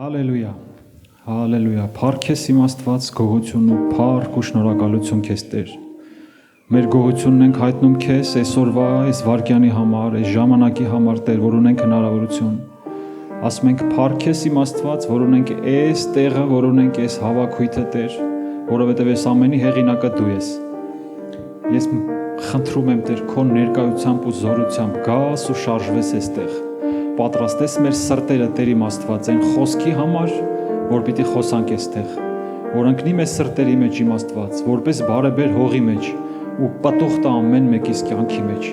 Հալելույա, հալելույա, փառք ես իմ Աստված, գողություն ու փառք ու շնորհակալություն քեզ Տեր։ Մեր գողությունն ենք հայտնում քեզ այսօրվա, այս վայրկյանի համար, այս ժամանակի համար, Տեր, որ ունենք հնարավորություն։ Ասում ենք փառք ես իմ Աստված, որ ունենք այս տեղը, որ ունենք այս հավաքույթը, Տեր, որովհետև այս ամենի հեղինակը դու ես։ Ես խնդրում եմ, Տեր, քո ներկայությամբ ու զորությամբ գաս ու շարժվես այստեղ։ Պատրաստես մեր սրտերը, Տեր իմ Աստված, այն խոսքի համար, որ պիտի խոսանք այստեղ, որ ընկնի մեր սրտերի մեջ իմ Աստված, որպես բարեբեր հողի մեջ ու պտուղ տա ամեն մեկիս կյանքի մեջ,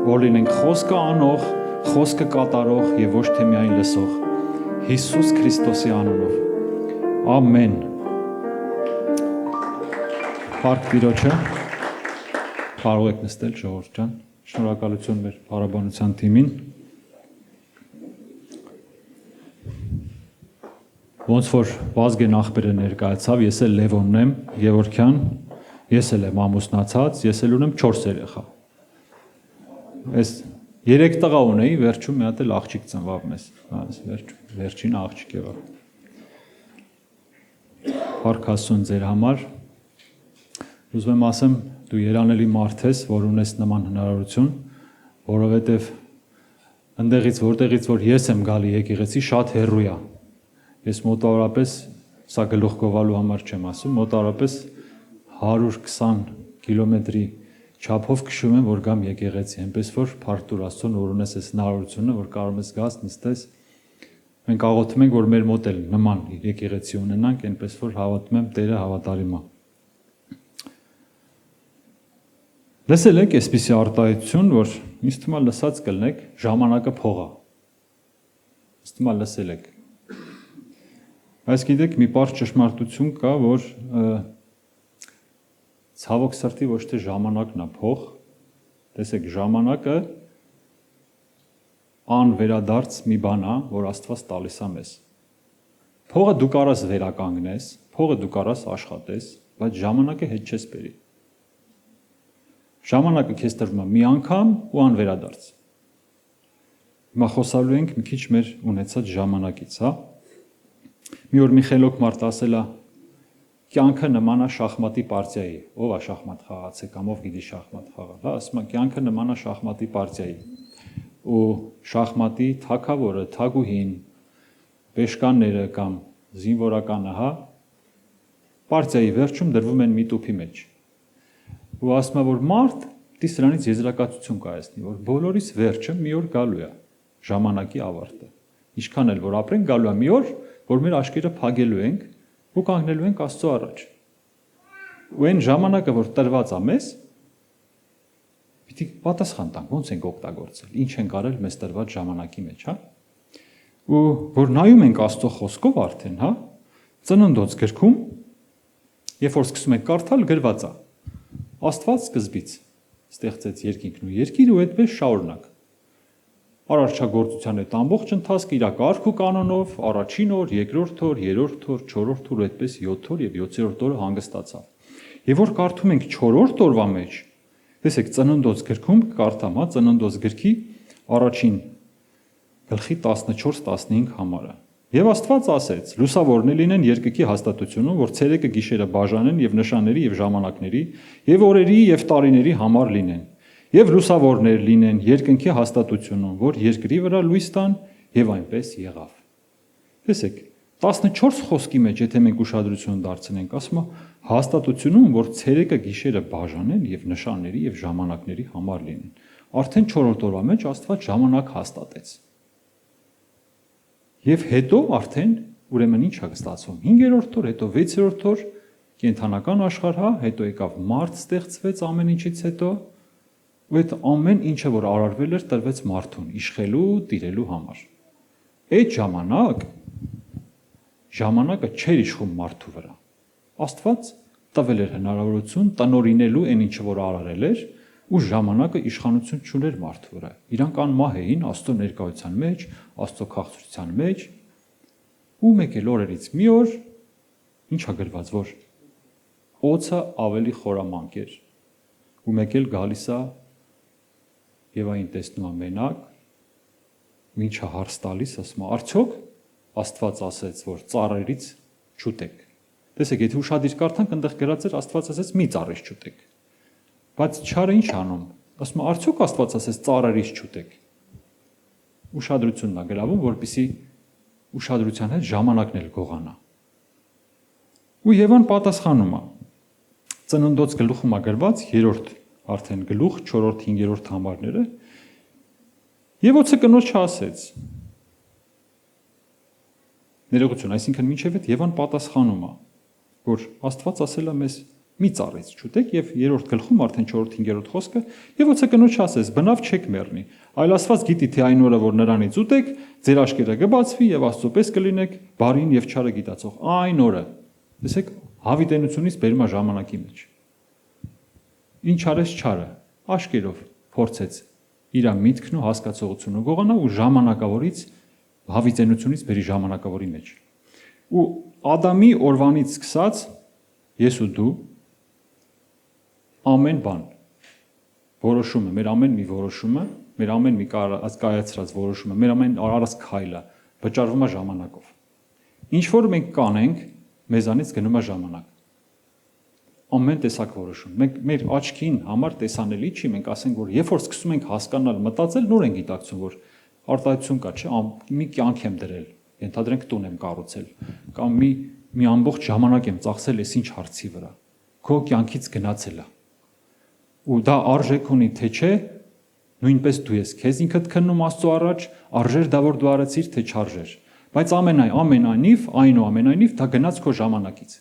որ լինենք խոսքը անող, խոսքը կատարող եւ ոչ թե միայն լսող։ Հիսուս Քրիստոսի անունով։ Ամեն։ Փառք Տիրոջը։ Կարող եք նստել, ժողովուրդ ջան։ Շնորհակալություն մեր բարաբանության թիմին։ Ոնց որ Վազգեն ախպերը ներկայացավ, ես էլ Լևոնն եմ, Գևորգյան, ես էլ եմ ամուսնացած, ես էլ ունեմ 4 երեխա։ Այս 3 տղա ունեի, վերջում մի հատ էլ աղջիկ ծնվավ մեզ, վերջին աղջիկ եղավ։ Փառք Աստծուն ձեր համար։ Ուզում եմ ասեմ, դու երանելի մարդ ես, որ ունես նման հնարավորություն, որովհետև այնտեղից, որտեղից որ ես եմ գալի եկեղեցի, շատ հեռու է։ Ես մոտավորապես, սա գլուխ գովալու համար չեմ ասում, մոտավորապես 120 կիլոմետրի չափով քշում եմ, որ գամ եկեղեցի, այնպես որ փառք Աստծուն, որ ունես այս հնարավորությունը, որ կարող ես գաս, նստես։ Մենք աղոթում ենք, որ մեր մոտ էլ նման եկեղեցի ունենանք, այնպես որ հավատում եմ Տերը հավատարիմ է։ Լսել եք այսպիսի արտահայտություն, որ ինձ թվում է լսած կլնեք, ժամանակը փող է։ Ինձ թվում է լսել եք։ Բայց գիտեք, մի պարզ ճշմարտություն կա, որ ցավոք սրտի ոչ թե ժամանակն է փող, տեսեք, ժամանակը անվերադարձ մի բան է, որ Աստված տալիս է մեզ։ Փողը դու կարաս վերականգնես, փողը դու կարաս աշխատես, բայց ժամանակը հետ չես բերի։ Ժամանակը քեզ տրվում է մի անգամ ու անվերադարձ։ Հիմա խոսալու ենք մի քիչ մեր ունեցած ժամանակից, հա։ Մի օր մի խելոք մարդ ասել է, կյանքը նման է շախմատի պարտիայի, ով է շախմատ խաղացել կամ ով գիտի շախմատ խաղալ, հա, ասում է կյանքը նման է շախմատի պարտիայի։ Ու շախմատի թագավորը, թագուհին, վեշկանները կամ զինվորականը, հա, պարտիայի վերջում դրվում են մի տուփի մեջ։ Ու ասում է, որ մարդ պիտի սրանից եզրակացություն կայացնի, որ բոլորիս վերջը մի օր գալու է, ժամանակի ավարտը։ Ինչքան էլ որ ապրենք, գալու է մի օր, որ մեր աչքերը փակելու ենք ու կանգնելու ենք Աստծո առաջ։ Ու այն ժամանակը, որ տրված է մեզ, պիտի պատասխան տանք, ոնց ենք օգտագործել, ինչ ենք արել մեզ տրված ժամանակի մեջ, հա։ Ու որ նայում ենք Աստծո խոսքով արդեն, հա, Ծննդոց գրքում, երբ որ սկսում ենք կարդալ, գրված է. Աստված սկզբից ստեղծեց երկինքն ու երկիրը ու այդպես շարունակ։ Արարչագործության այդ ամբողջ ընթացքը իր կարգ ու կանոնով առաջին օր, երկրորդ օր, երրորդ օր, չորրորդ օր, այդպես 7 օր եւ 7-րդ օրը հանգստացավ։ Եւ որ կարդում ենք 4-րդ օրվա մեջ, տեսեք Ծննդոց գրքում կարդամ, հա, Ծննդոց գրքի առաջին գլխի 14-15 համարը։ Եվ Աստված ասեց. լուսավորներ լինեն երկնքի հաստատությունում, որ ցերեկը գիշերը բաժանեն եւ նշանների եւ ժամանակների եւ օրերի եւ տարիների համար լինեն։ Եվ լուսավորներ լինեն երկնքի հաստատությունում, որ երկրի վրա լույս տան եւ այնպես եղավ։ Տեսեք, 14 խոսքի մեջ, եթե մենք ուշադրություն դարձնենք, ասում է հաստատությունում, որ ցերեկը գիշերը բաժանեն եւ նշանների եւ ժամանակների համար լինեն։ Արդեն 4-րդ օրվա մեջ Աստված ժամանակ հաստատեց։ Եվ հետո արդեն ուրեմն ինչ է ստացվում 5-րդ օր, հետո 6-րդ օր կենթանական աշխարհ, հա, հետո եկավ մարդ ստեղծվեց ամեն ինչից հետո, ու այդ ամեն ինչը որ արարվել էր, տրվեց մարդուն իշխելու, տիրելու համար։ Այդ ժամանակը չէր իշխում մարդու վրա։ Աստված տվել էր հնարավորություն տնօրինելու այն ինչը որ արարել էր, ու ժամանակը իշխանություն չուներ մարդու վրա։ Իրանք անմահ էին Աստծո ներկայության մեջ, Աստծո քաղցրության մեջ, ու մեկ էլ օրերից մի օր ինչ է գրված, որ օձը ավելի խորամանկ էր, ու մեկ էլ գալիս է եւ այն տեսնում է մենակ, ինչը հարց տալիս, ասում է, արդյոք Աստված ասեց, որ ծառերից չուտեք։ Տեսեք, եթե ուշադիր կարդանք, այնտեղ գրած էր Աստված ասեց՝ մի ծառից չուտեք։ Բայց չարը ինչ անում։ Ասում է, արդյոք Աստված ասեց ծառերից չուտեք։ Ուշադրությունն է գրավում, որպեսզի ուշադրության հետ ժամանակն էլ գողանա։ Ու Եվան պատասխանում է։ Ծննդոց գլուխում է գրված 3-րդ արդեն գլուխ, 4-րդ, 5-րդ համարները։ Եվ ոցը կնոջը ասեց. Ներողություն, այսինքն մինչև այդ Եվան պատասխանում է, որ Աստված ասել է մեզ մի ծառից չուտեք, եւ 3-րդ գլխում արդեն 4-րդ, 5-րդ խոսքը, եւ ոցը կնոջը ասեց. բնավ չեք մեռնի, այլ Աստված գիտի, թե այն օրը, որ նրանից ուտեք, ձեր աչքերը կբացվի եւ Աստծո պես կլինեք, բարին եւ չարը գիտացող։ Այն օրը, տեսեք, հավիտենությունից բերում է ժամանակի մեջ։ Ինչ արեց չարը, աշկերով փորձեց իր միտքն ու հասկացողությունը գողանա ու ժամանակավորից հավիտենությունից բերի ժամանակավորի մեջ։ Ու Ադամի օրվանից սկսած ես ու դու ամեն բան որոշումը, մեր ամեն մի որոշումը, մեր ամեն մի կայացրած որոշումը, մեր ամեն արած քայլը վճարվում է ժամանակով։ Ինչ որ մենք կանենք, մեզանից գնում է ժամանակ։ Ամեն տեսակ որոշում։ Մենք մեր աչքին համար տեսանելի չի, մենք ասենք, որ երբ որ սկսում ենք հասկանալ, մտածել, նոր ենք գիտակցում, որ արտահայտություն կա, չէ՞, մի կյանք եմ դրել, ենթադրենք տուն եմ կառուցել, կամ մի ամբողջ ժամանակ եմ ծախսել այս ինչ հարցի վրա։ Քո կյանքից գնացել է։ Ու դա արժեք ունի, թե չէ, նույնպես դու ես քեզ ինքդ քննում Աստծո առաջ, արժեր դա որ դու արեցիր, թե չարժեր։ Բայց այնուամենայնիվ դա գնաց քո ժամանակից։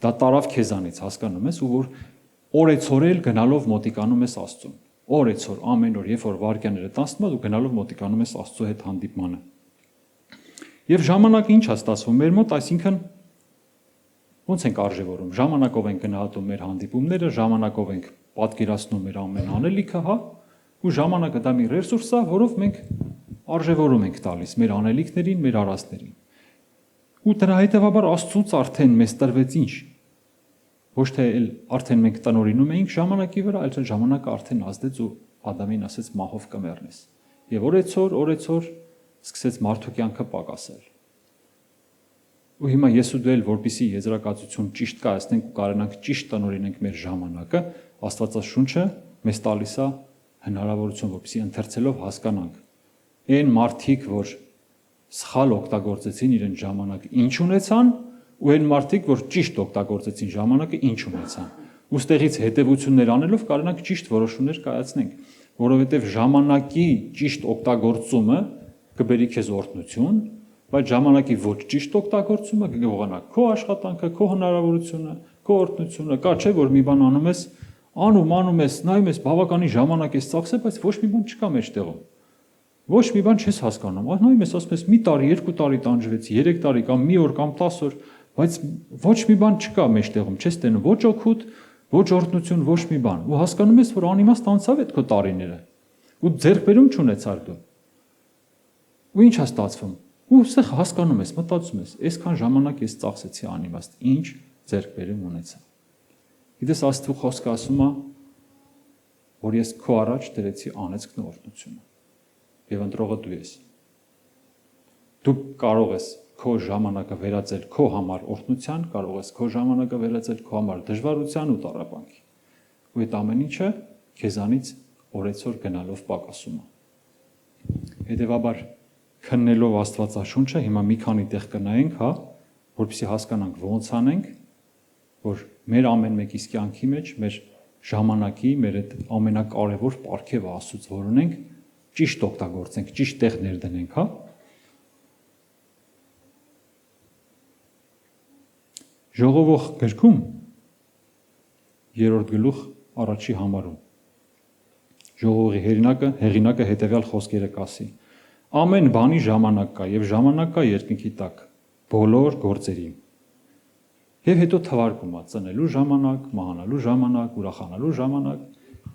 Դա տարավ քեզանից, հասկանում ես, ու որ օրեցօր գնալով մոտիկանում ես Աստծուն։ Օրեցօր ամեն օր, երբ որ վարքյաները տանցնում ես, ու գնալով մոտիկանում ես Աստծո հետ հանդիպմանը։ Եվ ժամանակը ինչ է ստացվում մեր մոտ, այսինքն ոնց ենք արժևորում, ժամանակով ենք գնահատում մեր հանդիպումները, ժամանակով ենք պատկերացնում մեր ամեն անելիքը, հա, ու ժամանակը դա մի ռեսուրս է, որով մենք արժևորում ենք տալիս մեր անելիքներին, մեր արածներին։ Ու դրա հետևաբար Աստծուց արդեն մեզ տրվեց ինչ։ Ոչ թե արդեն մենք տնօրինում էինք ժամանակի վրա, այլ ժամանակը արդեն ազդեց ու Ադամին ասեց մահով կմեռնես։ Եվ օրեցօր սկսեց մարդու կյանքը պակասել։ Ու հիմա ես ու դու էլ որպեսի եզրակացություն ճիշտ կայացնենք ու կարողանանք ճիշտ տնօրինենք մեր ժամանակը, Աստվածաշունչը մեզ տալիս է հնարավորություն, որպեսի ընթերցելով հասկանանք։ Այն մարդիկ, որ սխալ օգտագործեցին իրենց ժամանակը, ինչ ունեցան, ու այն մարդիկ, որ ճիշտ օգտագործեցին ժամանակը, ինչ ունեցան։ Ու ստեղից հետևություններ անելով կարողանանք ճիշտ որոշումներ կայացնենք, որովհետև ժամանակի ճիշտ օգտագործումը կբերի քեզ օրհնություն, բայց ժամանակի ոչ ճիշտ օգտագործումը կգողանա քո աշխատանքը, քո հնարավորությունը, քո օրհնությունը։ Կա չէ, որ մի բան անում ես, անում ես, նայում ես, բավականին ժամանակ ես ծախսել, բայց ոչ մի բան չկա մեջտեղում։ Ոչ մի բան չես հասկանում։ Նայում ես, ասում ես՝ մի տարի, 2 տարի տանջվեցի, 3 տարի կամ մի օր կամ 10 օր, բայց ոչ մի բան չկա մեջտեղում, չես տենում ոչ օգուտ, ոչ օրհնություն, ոչ մի բան։ Ու հասկանում ես, որ անիմաստ անցավ այդ քո տարիները։ Ու ձեռքբերում չունեցար դու։ Ու ինչ է ստացվում։ Ու սա հասկանում ես, մտածում ես, այսքան ժամանակ ես ծախսեցի անիմաստ, ինչ ձեռքբերում ունեցա։ Գիտես, Աստծո խոսքը ասում է, որ ես քո առաջ դրեցի անեծքն ու օրհնությունը։ Եվ ընտրողը դու ես։ Դու կարող ես քո ժամանակը վերածել քո համար օրհնության, կարող ես քո ժամանակը վերածել քո համար դժվարության ու տառապանքի։ Ու այդ ամեն ինչը քեզանից օրեցօր գնալով պակասում է։ Հետևաբար քննելով Աստվածաշունչը, հիմա մի քանի տեղ կնայենք, հա, որպեսզի հասկանանք ոնց անենք, որ մեր ամեն մեկիս կյանքի մեջ, մեր ժամանակի, մեր այդ ամենակարևոր պարգևը Աստծուց որ ունենք, ճիշտ օգտագործենք, ճիշտ տեղ ներդնենք, հա։ Ժողովող գրքում 3-րդ գլուխ առաջի համարում Ժողովողի հեղինակը հետևյալ խոսքերը կասի. ամեն բանի ժամանակ կա եւ ժամանակ կա երկնքի տակ բոլոր գործերի։ Եվ հետո թվարկում է ծնելու ժամանակ, մահանալու ժամանակ, ուրախանալու ժամանակ,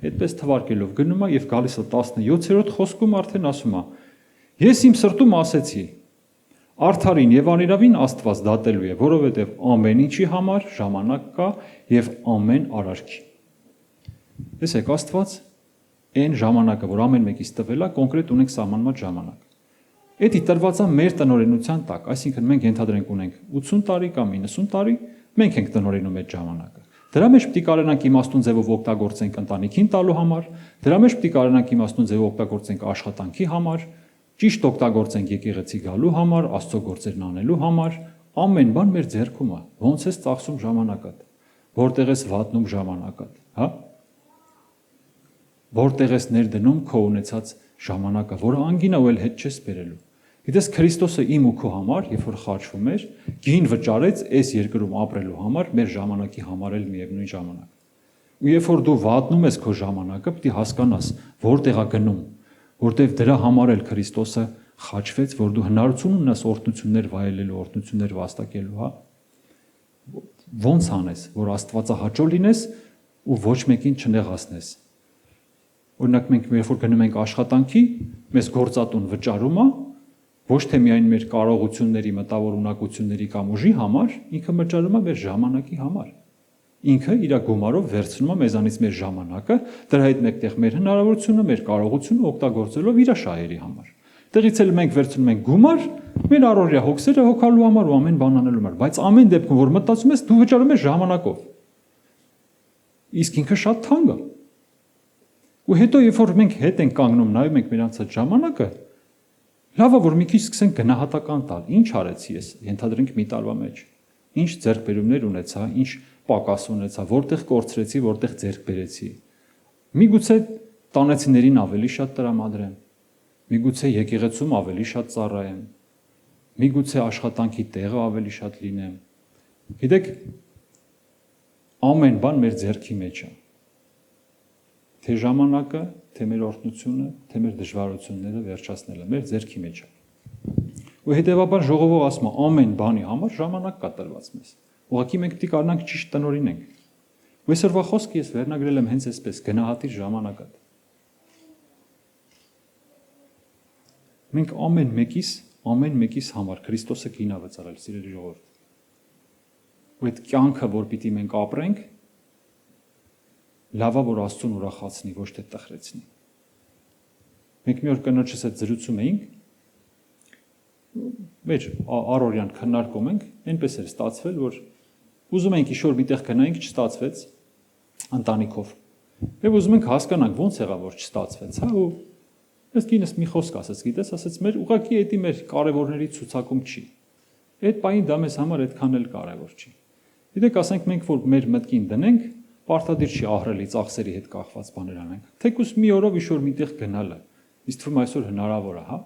այդպես թվարկելով գնում է եւ գալիս է 17-րդ խոսքում արդեն ասում է. ես իմ սրտում ասեցի, արդարին եւ անիրավին Աստված դատելու է, որովհետեւ ամեն ինչի համար ժամանակ կա եւ ամեն արարքի։ Տեսեք, Աստված այն ժամանակը, որ ամեն մեկից տվել է, կոնկրետ ունենք սահմանված ժամանակ։ Էդի տրված է մեր տնօրինության տակ, այսինքն մենք ենթադրենք ունենք 80 տարի կամ 90 տարի, մենք ենք տնօրինում այդ ժամանակը։ Դրա մեջ պետք է կարողանանք իմաստուն ձևով օգտագործենք ընտանիքին տալու համար, դրա մեջ պետք է կարողանանք իմաստուն ձևով օգտագործենք աշխատանքի համար, ճիշտ օգտագործենք եկեղեցի գալու համար, Աստծո գործերն անելու համար, ամեն բան մեր ձեռքում է։ Ոնց ես ծախսում ժամանակդ, որտեղ ես վատնում ժամանակդ, հա? Որտեղ ես ներդնում քո ունեցած ժամանակը, որը անգին է ու էլ հետ չես բերելու։ Գիտես Քրիստոսը իմ ու քո համար, երբ որ խաչվում էր, գին վճարեց այս երկրում ապրելու համար, մեր ժամանակի համար էլ միևնույն ժամանակ։ Ու երբ որ դու վատնում ես քո ժամանակը, պետք է հասկանաս, որտեղ է գնում, որտեղ դրա համար էլ Քրիստոսը խաչվեց, որ դու հնարություն ունես օրհնություններ վայելելու, օրհնություններ վաստակելու, հա։ Ոնց անես, որ Աստվածահաճո լինես ու ոչ մեկին չնեղացնես։ Օրինակ մենք երբ որ գնում ենք աշխատանքի, մեզ գործատուն վճարում է, ոչ թե միայն մեր կարողությունների, մտավոր ունակությունների կամ ուժի համար, ինքը վճարում է մեր ժամանակի համար։ Ինքը իր գումարով վերցնում է մեզանից մեր ժամանակը, դրա հետ մեկտեղ մեր հնարավորությունը, մեր կարողությունը օգտագործելով իր շահերի համար։ Տեղից էլ մենք վերցնում ենք գումար, մեր առօրյա հոգսերը հոգալու համար ու ամեն բան անելու համար, բայց ամեն դեպքում որ մտածում ես, դու վճարում ես ժամանակով։ Իսկ ինքը շատ թանկ է։ Ու հետո երբ որ մենք հետ ենք կանգնում, նայում ենք մեր անցած ժամանակը, լավ է որ մի քիչ սկսենք գնահատական տալ, ինչ արեցի ես, ենթադրենք մի տարվա մեջ, ինչ ձեռքբերումներ ունեցա, ինչ պակաս ունեցա, որտեղ կորցրեցի, որտեղ ձեռք բերեցի։ Միգուցե տանեցիներին ավելի շատ տրամադրեմ, միգուցե եկեղեցում ավելի շատ ծառայեմ, միգուցե աշխատանքի տեղը ավելի շատ լինեմ։ Գիտեք, ամեն բան մեր ձեռքի մեջ է։ Թե ժամանակը, թե մեր օրհնությունը, թե մեր դժվարությունները վերջացնելը մեր ձեռքի մեջ է։ Ու հետևաբար ժողովը ասում է, ամեն բանի համար ժամանակ կա տրված մեզ։ Ուղղակի մենք պետք է կարողանանք ճիշտ տնօրինենք։ Ու այսօրվա խոսքը ես վերնագրել եմ հենց այսպես՝ գնահատիր ժամանակը։ Մենք ամեն մեկիս համար Քրիստոսը գին է վճարել, սիրելի ժողովուրդ։ Ու այդ կյանքը, որ պիտի մենք ապրենք, լավա որ Աստծուն ուրախացնի, ոչ թե տխրեցնի։ Մենք մի օր կնոջս հետ զրուցում էինք, մեր առօրյան քննարկում ենք, այնպես էր ստացվել, որ ուզում ենք ինչ-որ միտեղ գնայինք, չստացվեց ընտանիքով։ Եվ ուզում ենք հասկանանք ոնց եղավ, որ չստացվեց, հա, ու ես կինս մի խոսք ասեց, գիտես, ասեց, մեր ուղղակի էդի մեր կարևորների ցուցակում չի։ Այդ պահին դա մեզ համար այդքան էլ կարևոր չի։ Գիտեք, ասենք մենք որ մեր մտքին դնենք, պարտադիր չի ահռելի ծախսերի հետ կախված բաներ անենք։ Թեկուզ մի օրով ինչ-որ միտեղ գնալը, իսկ թվում այսօր հնարավոր է, հա։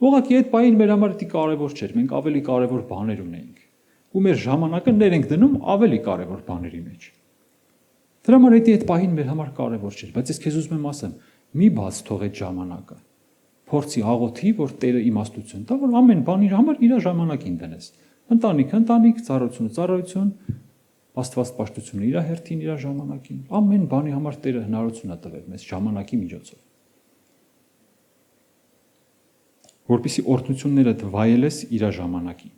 Ուղղակի այդ պահին մեր համար դա կարևոր չէր, մենք ավելի կարևոր բաներ ունեինք։ Ու մեր ժամանակը ներ ենք դնում ավելի կարևոր բաների մեջ։ Դրա համար այդ պահին մեր համար կարևոր չէր, բայց ես քեզ ուզում եմ ասեմ, մի բաց թող այդ ժամանակը։ Փորձի աղոթի, որ Տերը իմաստություն տա, որ ամեն բանի համար իր ժամանակին դնես։ Ընտանիք, ծառայություն, Աստված պաշտությունը իր հերթին, իր ժամանակին, ամեն բանի համար Տերը հնարավորություն է տվել մեզ ժամանակի միջոցով։ Որպեսզի օրհնությունները վայելես իր ժամանակին։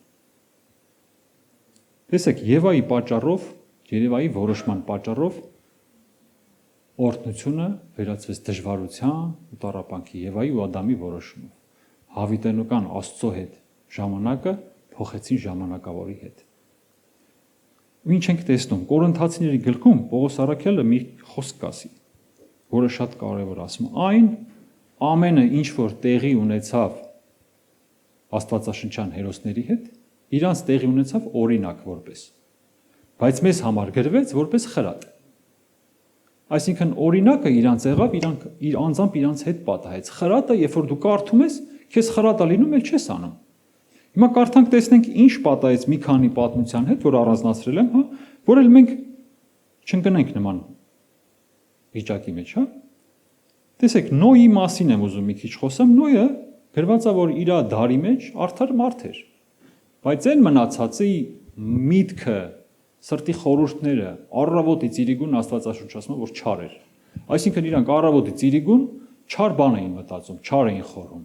Տեսեք, Եվայի պատճառով, Երևայի որոշման պատճառով օրհնությունը վերածվեց դժվարության ու տառապանքի Եվայի ու Ադամի որոշումով։ Հավիտենական Աստծո հետ ժամանակը փոխեցին ժամանակավորի հետ։ Ու ինչ ենք տեսնում, Կորինթացիների գրքում Պողոս առաքյալը մի խոսք ասի, որը շատ կարևոր ասում, այն ամենը ինչ որ տեղի ունեցավ Աստվածաշնչյան հերոսների հետ, իրանց տեղի ունեցավ օրինակ որպես, բայց մեզ համար գրվեց որպես խրատ։ Այսինքն օրինակը իրանց եղավ, իրանք անձամբ իրանց հետ պատահեց։ Խրատը, երբ որ դու կարդում ես, քեզ խրատ է լինում, էլ չես անում։ Հիմա կարդանք տեսնենք ինչ պատահեց մի քանի պատմության հետ, որ առանձնացրել եմ, հա, որ էլ մենք չընկնենք նման վիճակի մեջ, հա։ Տեսեք, Նոյի մասին եմ ուզում մի քիչ խոսեմ, Նոյը գրված է, որ իր դարի մեջ արդար մարդ էր, բայց այն մնացածի միտքը, սրտի խորհուրդները, առավոտից իրիկուն Աստվածաշունչը ասում է, որ չար էր։ Այսինքն իրանք առավոտից իրիկուն չար բան էին մտածում, չար էին խորհում։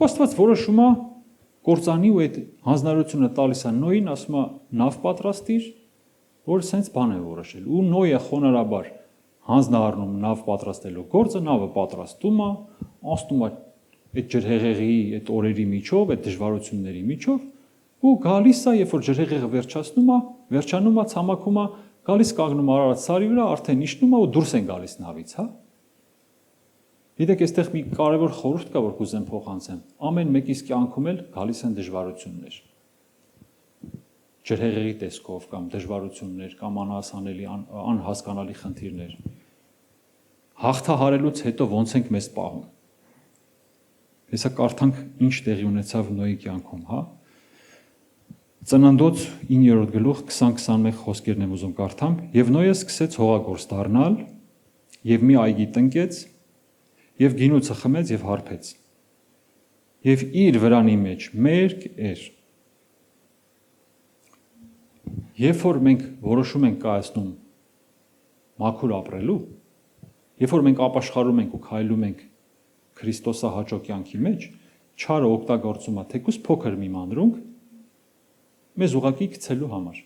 Աստված որոշում է կործանի ու այդ հանձնարարությունը տալիս է Նոյին, ասում է նավ պատրաստիր, որ սենց բան է որոշել։ Ու Նոյը խոնարհաբար հանձնարարնում նավ պատրաստելու գործը, նավը պատրաստում է, անցնում է այդ ջրհեղեղի, այդ օրերի միջով, այդ դժվարությունների միջով ու գալիս է, երբ որ ջրհեղեղը վերջանում է, ցամաքում է, գալիս կանգնում Արարատ սարի վրա, արդեն իջնում է ու դուրս են գալիս նավից, հա։ Գիտեք, այստեղ մի կարևոր խորհուրդ կա, որ կուզեմ փոխանցեմ։ Ամեն մեկիս կյանքում էլ գալիս են դժվարություններ։ Ջրհեղեղի տեսքով կամ դժվարություններ կամ անհասանելի, անհասկանալի խնդիրներ։ Հաղթահարելուց հետո ոնց ենք մեզ պահում։ Հեսա կարդանք ինչ տեղի ունեցավ Նոյի կյանքում, հա։ Ծննդոց 9-րդ գլուխ 20-21 խոսքերն եմ ուզում կարդամ։ Եվ Նոյը սկսեց հողագործ դառնալ, եւ մի այգի տնկեց, եւ գինուցը խմեց եւ հարբեց։ Եվ իր վրանի մեջ մերկ էր։ Երբ որ մենք որոշում ենք կայացնում մաքուր ապրելու, երբ որ մենք ապաշխարում ենք ու քայլում ենք Քրիստոսահաճո կյանքի մեջ, չարը օգտագործում է թեկուզ փոքր մի մանրունք մեզ ուղակի գցելու համար։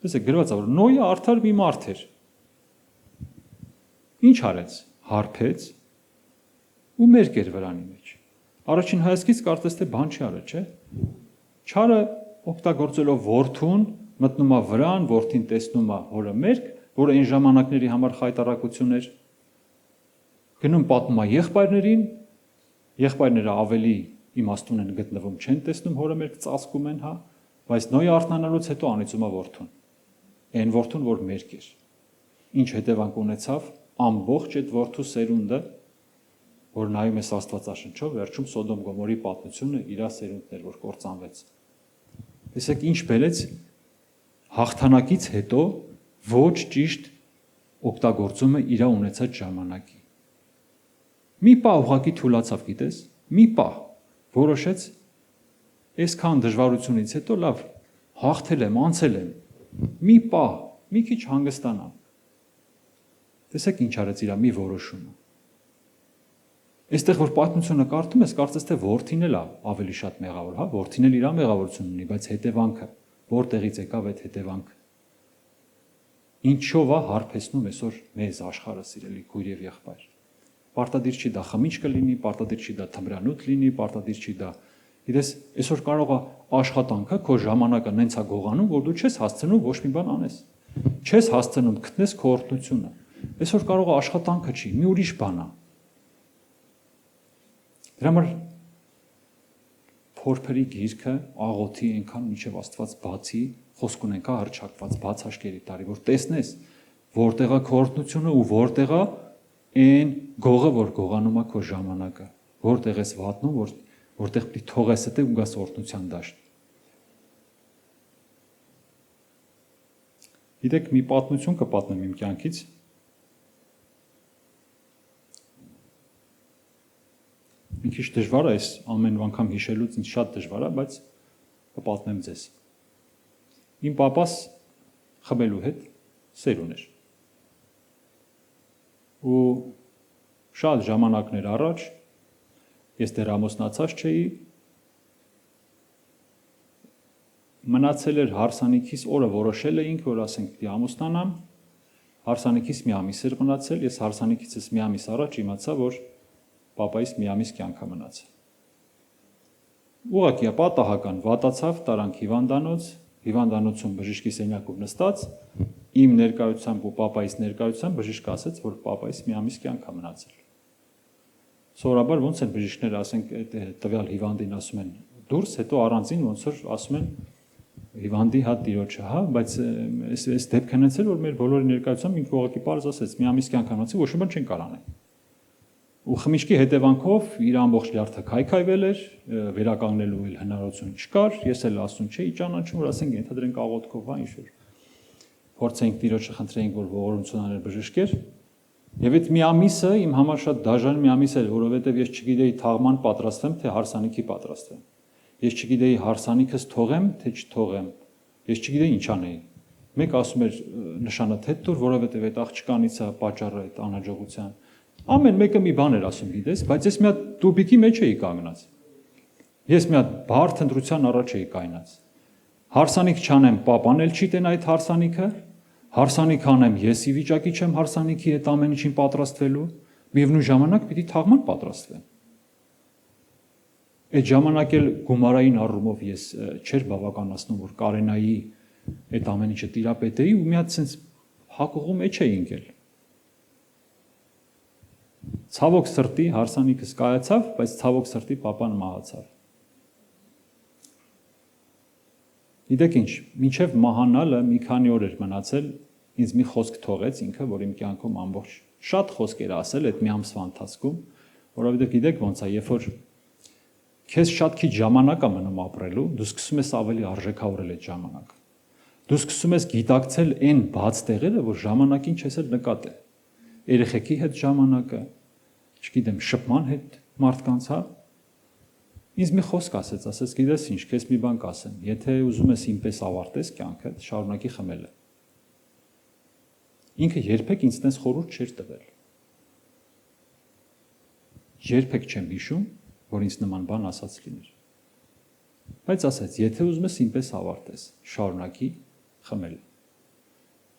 Տեսեք, գրված է, որ Նոյը արդար մի մարդ էր։ Ինչ արեց։ Հարբեց ու մերկ էր վրանի մեջ։ Առաջին հայացքից կարծես թե բան չի արել, չէ՞։ Չարը օգտագործելով որդուն մտնում է վրան, որդին տեսնում է հորը մերկ, որը այն ժամանակների համար խայտարակություն էր։ Գնում պատմում է եղբայրներին, եղբայրները ավելի իմաստուն են գտնվում, չեն տեսնում հորը մերկ, ծածկում են, հա, բայց Նոյը արթնանալուց հետո անիծում է որդուն։ Այն որդուն, որ մերկ էր։ Ինչ հետևանք ունեցավ ամբողջ այդ որդու սերունդը, որ նայում է Աստվածաշնչով, վերջում Սոդոմ Գոմորի պատմությունը իր սերունդն էր, որ կործանվեց։ Տեսեք, ինչ բերեց հաղթանակից հետո ոչ ճիշտ օգտագործումը իր ունեցած ժամանակի։ Մի պահ ուղղակի թուլացավ, գիտես, մի պահ որոշեց այսքան դժվարությունից հետո լավ հաղթել եմ, անցել եմ, մի պահ, մի քիչ հանգստանամ։ Տեսեք ինչ արեց իր մի որոշումը։ Այստեղ որ պատմությունը կարդում ես, կարծես թե որդին էլ ավելի շատ մեղավոր, հա, որդին էլ իր մեղավորություն ունի, բայց հետևանքը որտեղից եկավ այդ հետևանքը։ Ինչով է հարբեցնում այսօր մեզ աշխարհը, սիրելի քույր եւ եղբայր։ Պարտադիր չի դա խմիչ կլինի, պարտադիր չի դա թմրանոթ լինի, պարտադիր չի դա։ Գիտես, այսօր կարող է աշխատանքը քո ժամանակը նենց է գողանում, որ դու չես հասցնում ոչ մի բան անես։ Չես հասցնում գտնես քո օրհնությունը։ Այսօր կարող է աշխատանքը չի, մի ուրիշ բան է։ Դրա համար փորփերի գիրքը աղոթի այնքան մինչև Աստված բացի, խոսք ունենք հռչակված բաց հաշկերի տարի, որ տեսնես որտեղ է քո օրհնությունը ու որտեղ է այն գողը, որ գողանում է քո ժամանակը, որտեղ ես վատնում, որտեղ պիտի թողես դե ու գաս օրհնության դաշտ։ Գիտեք, մի պատմություն կպատնեմ իմ կյանքից։ Մի քիչ դժվար է այս ամեն անգամ հիշելուց, ինձ շատ դժվար է, բայց կպատմեմ ձեզ։ Իմ պապաս խմելու հետ սեր ուներ։ Ու շատ ժամանակներ առաջ ես դեռ ամուսնացած չէի, մնացել էր հարսանիքիս օրը որոշել էինք, որ ասենք պիտի ամուսնանամ, հարսանիքիս մի ամիս էր մնացել, ես հարսանիքիցս մի ամիս առաջ իմացա, որ պապայիս մի ամիս կյանք է մնացել։ Ուղղակի պատահական վատացավ, տարանք հիվանդանոցում բժշկի սենյակում նստած, իմ ներկայությամբ ու պապայիս ներկայությամբ բժիշկը ասեց, որ պապայիս մի ամիս կյանք է մնացել։ Սովորաբար ոնց են բժիշկները ասենք տվյալ հիվանդին ասում են դուրս, հետո առանձին ոնց որ ասում են հիվանդի հատ տիրոջը, հա, բայց այս դեպքն է, որ մեր բոլորի ներկայությամբ ինքը ուղղակի պարզ ասեց, մի ամիս կյանք է մնացել, ոչ մի բան չեն կարող անել։ Ու խմիչքի հետևանքով իր ամբողջ լյարդը քայքայվել էր, վերականգնելու էլ հնարավորություն չկար, ես էլ ասում չէի ճանաչում, որ ասենք ենթադրենք աղոթքով, հա, ինչ որ փորձենք տիրոջը խնդրեինք, որ ողորմություն աներ բժշկեր։ Եվ այդ մի ամիսը իմ համար շատ դաժան մի ամիս էր, որովհետև ես չգիտեի թաղման պատրաստվեմ, թե հարսանիքի պատրաստվեմ։ Ես չգիտեի հարսանիքս թողեմ, թե չթողեմ։ Ես չգիտեի ինչ անեի։ Մեկ ասում էր նշանը թե դուր, որովհետև այդ աղջկանից է պատճառը այդ անհաջողության։ Ամեն մեկը մի բան էր ասում, գիտես, բայց ես մի հատ տուբիկի մեջ էի կանգնած։ Ես մի հատ բարդ ընտրության առաջ էի կայնած։ Հարսանիք չանեմ, պապան էլ չի տեն այդ հարսանիքը, հարսանիք անեմ, ես ի վիճակի չեմ հարսանիքի այդ ամեն ինչին պատրաստվելու, միևնույն ժամանակ պիտի թաղման պատրաստվեմ։ Այդ ժամանակ էլ գումարային առումով ես չէր բավականացնում, որ կարենայի այդ ամեն ինչը տիրապետեի ու մի հատ sense հակողու մեջ էի ընկել։ Ցավոք սրտի հարսանիքս կայացավ, բայց ցավոք սրտի papan մահացավ։ Գիտեք ինչ, մինչև մահանալը մի քանի օր էր մնացել, ինձ մի խոսք թողեց ինքը, որ իմ կյանքում ամբողջ շատ խոսքեր ասել այդ մի ամսվա ընթացքում, որովհետև գիտեք ոնց է, երբ որ քեզ շատ քիչ ժամանակ է մնում ապրելու, դու սկսում ես ավելի արժեքավորել այդ ժամանակը։ Դու սկսում ես գիտակցել այն բաց տեղերը, որ ժամանակին չես էլ նկատել։ Երեխեքի հետ ժամանակը, չգիտեմ, շփման հետ մարդկանց, հա։ Ինձ մի խոսք ասեց, գիտես ինչ, քեզ մի բան կասեմ, եթե ուզում ես ինպես ավարտես կյանքը, շարունակի խմելը։ Ինքը երբեք ինձ տես խորհուրդ չէր տվել։ Երբեք չեմ հիշում, որ ինձ նման բան ասած լիներ։ Բայց ասեց, եթե ուզում ես ինպես ավարտես, շարունակի խմել։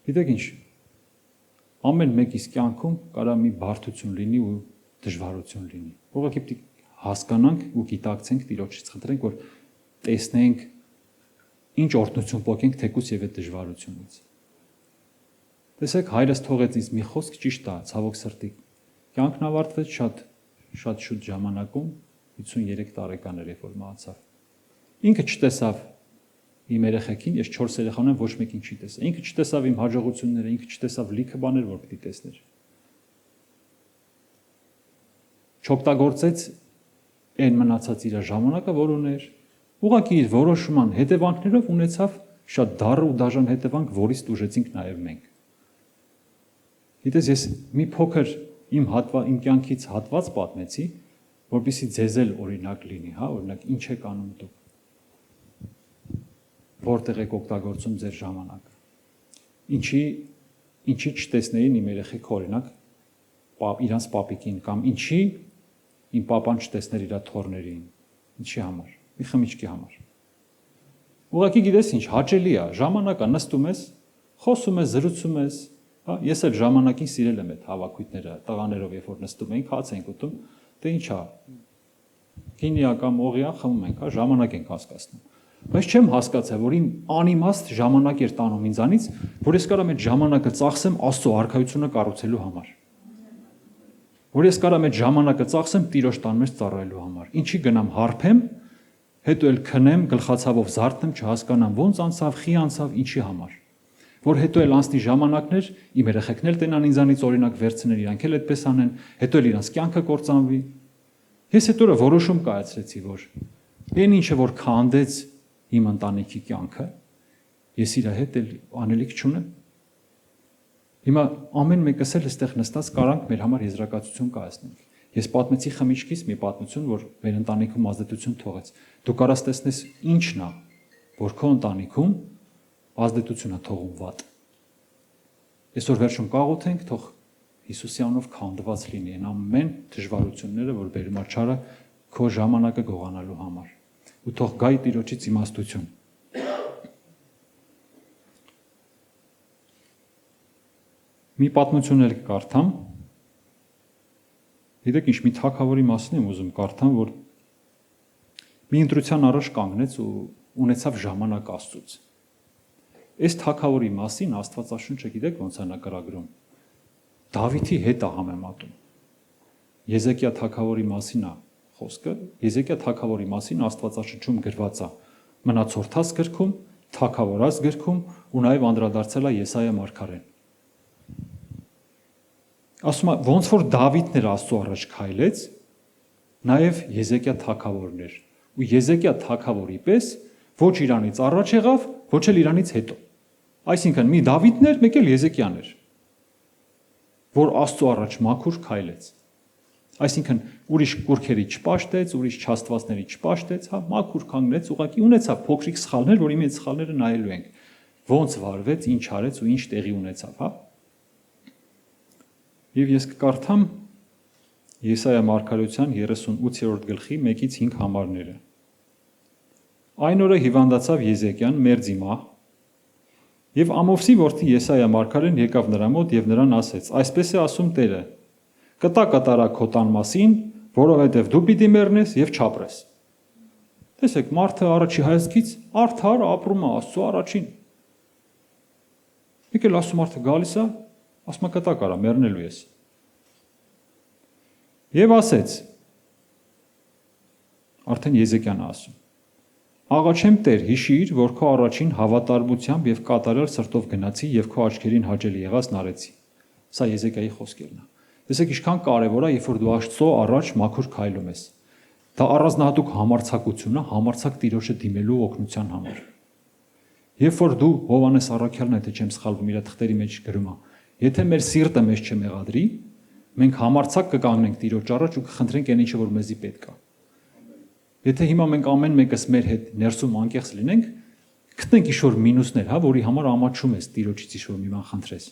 Գիտեք ինչ, ամեն մեկիս կյանքում կարա մի բարդություն լինի ու դժվարություն լինի։ Ուղղակի պիտի հասկանանք ու գիտակցենք Տիրոջից խնդրենք, որ տեսնենք ինչ օրհնություն պոկենք թեկուզ եւ այդ դժվարությունից։ Տեսեք, հայրս թողեց ինձ մի խոսք ճիշտ է, ցավոք սրտի։ Կյանքն ավարտվեց շատ շուտ ժամանակում 53 տարեկան էր, երբ որ մահացավ։ Ինքը չտեսավ իմ երեխեքին, ես 4 երեխա ունեմ, ոչ մեկին չի տեսա։ Ինքը չտեսավ իմ հաջողությունները, ինքը չտեսավ լիքը բաներ, որ պիտի տեսներ։ Չօգտագործեց այն մնացած իր ժամանակը, որ ուներ։ Ուղղակի իր որոշման հետևանքներով ունեցավ շատ դառը ու դաժան հետևանք, որից դուժեցինք նաև մենք։ Գիտես, ես մի փոքր իմ կյանքից հատված պատմեցի, որպեսզի ձեզ էլ օրինակ լինի, հա, օրինակ ինչ եք անում դուք։ Որտեղ եք օգտագործում ձեր ժամանակը։ Ինչի չտեսնեին իմ երեխեք օրինակ իրանց պապիկին կամ ինչի իմ papan չտեսներ իր թոռներին։ Ինչի համար։ Մի խմիչքի համար։ Ուղղակի գիտես ինչ, հաճելի է, ժամանակը նստում ես, խոսում ես, զրուցում ես, հա, ես էլ ժամանակին սիրել եմ այդ հավաքույթները, տղաներով երբ որ նստում ենք, հաց ենք ուտում, դե ինչա։ Գինիա կամ օղիա խմում ենք, հա, ժամանակ ենք հասկացնում։ Բայց չեմ հասկացել, որ իմ անիմաստ ժամանակ էր տանում ինձանից, որ ես կարամ այդ ժամանակը ծախսեմ Աստծո արքայությունը կառուցելու համար։ Որ ես կարամ այդ ժամանակը ծախսեմ Տիրոջ տան մեջ ծառայելու համար։ Ինչի գնամ հարբեմ, հետո էլ քնեմ, գլխացավով զարթնեմ, չհասկանամ ոնց անցավ, խի անցավ, ինչի համար։ Որ հետո էլ անցնի ժամանակներ, իմ երեխեքն էլ տենան ինձանից օրինակ վերցնել, իրանք էլ այդպես անեն, հետո էլ իրանց կյանքը կործանվի։ Ես այդ օրը որոշում կայացրեցի, որ այն ինչը որ քանդեց իմ ընտանիքի կյանքը, ես իր հետ էլ անելիք չունեմ։ Հիմա ամեն մեկս էլ այստեղ նստած կարանք մեր համար եզրակացություն կայացնենք։ Ես պատմեցի խմիչքից մի պատմություն, որ մեր ընտանիքում ազդեցություն թողեց։ Դու կարաս տեսնես ինչն է, որ քո ընտանիքում ազդեցություն է թողում վատ։ Այսօր վերջում կաղոթենք, թող Հիսուսի անունով քանդված լինի այն ամեն դժվարությունները, որ բերում է չարը քո ժամանակը գողանալու համար։ Ու թող գայ Տիրոջից իմաստություն։ Մի պատմություն էլ կարդամ։ Գիտեք ինչ, մի թագավորի մասին եմ ուզում կարդամ, որ մի ընտրության առաջ կանգնեց ու ունեցավ ժամանակ Աստծուց։ Այս թագավորի մասին Աստվածաշունչը գիտեք ոնց է նկարագրում։ Դավիթի հետ է համեմատում։ Եզեկիա թագավորի մասին է խոսքը, Եզեկիա թագավորի մասին Աստվածաշնչում գրված է Մնացորդաց գրքում, Թագավորաց գրքում ու նաև անդրադարձել է Եսայիա մարգարեն։ Ասում է, ոնց որ Դավիթն էր Աստծո առաջ քայլեց, նաև Եզեկիա թագավորն էր։ Ու Եզեկիա թագավորի պես ոչ իրանից առաջ եղավ, ոչ էլ իրանից հետո։ Այսինքն մի Դավիթն էր, մեկ էլ Եզեկիան էր, որ Աստծո առաջ մաքուր քայլեց։ Այսինքն ուրիշ կուրքերի չպաշտեց, ուրիշ չաստվածների չպաշտեց, հա, մաքուր կանգնեց, ուղղակի ունեցավ փոքրիկ սխալներ, որի մեջ սխալները նայելու ենք։ Ոնց վարվեց, ինչ արեց ու ինչ տեղի ունեցավ, հա։ Եվ ես կկարդամ Եսայիա մարգարեության 38-րդ գլխի 1-ից 5 համարները։ Այն օրը հիվանդացավ Եզեկիան մերձի մահ, եւ Ամովսի որդի Եսայիա մարգարեն եկավ նրա մոտ եւ նրան ասեց. Այսպես է ասում Տերը. կտա կատարա քո տան մասին, որովհետև դու պիտի մեռնես եւ չապրես։ Տեսեք, մարդը առաջի հայացքից արդար ապրում է Աստծո առաջին։ Եկել Աստծո մարդը գալիս է, ասում է կտա կարա, մեռնելու ես։ Եվ ասեց, արդեն Եզեկիան ասում, աղաչեմ Տեր, հիշիր, որ քո առաջին հավատարմությամբ եւ կատարյալ սրտով գնացի եւ քո աչքերին հաճելի եղած նարեցի։ Սա Եզեկիայի խոսքերն է։ Տեսեք, ինչքան կարևոր է, երբ որ դու Աստծո առաջ մաքուր քայլում ես։ Դա առանձնահատուկ համարձակություն է, համարձակ Տիրոջը դիմելու օգնության համար։ Երբ որ դու Հովհաննես առաքյալն է, թե չեմ սխալվում, իր թղթերի մեջ գրում է, եթե մեր սիրտը մեզ չմեղադրի, մենք համարձակ կկանգնենք Տիրոջ առաջ ու կխնդրենք այն ինչը որ մեզի պետք է։ Եթե հիմա մենք ամեն մեկս մեր հետ ներսում անկեղծ լինենք, գտնենք ինչ-որ մինուսներ, հա, որի համար ամաչում ես Տիրոջից ինչ-որ մի բան խնդրես։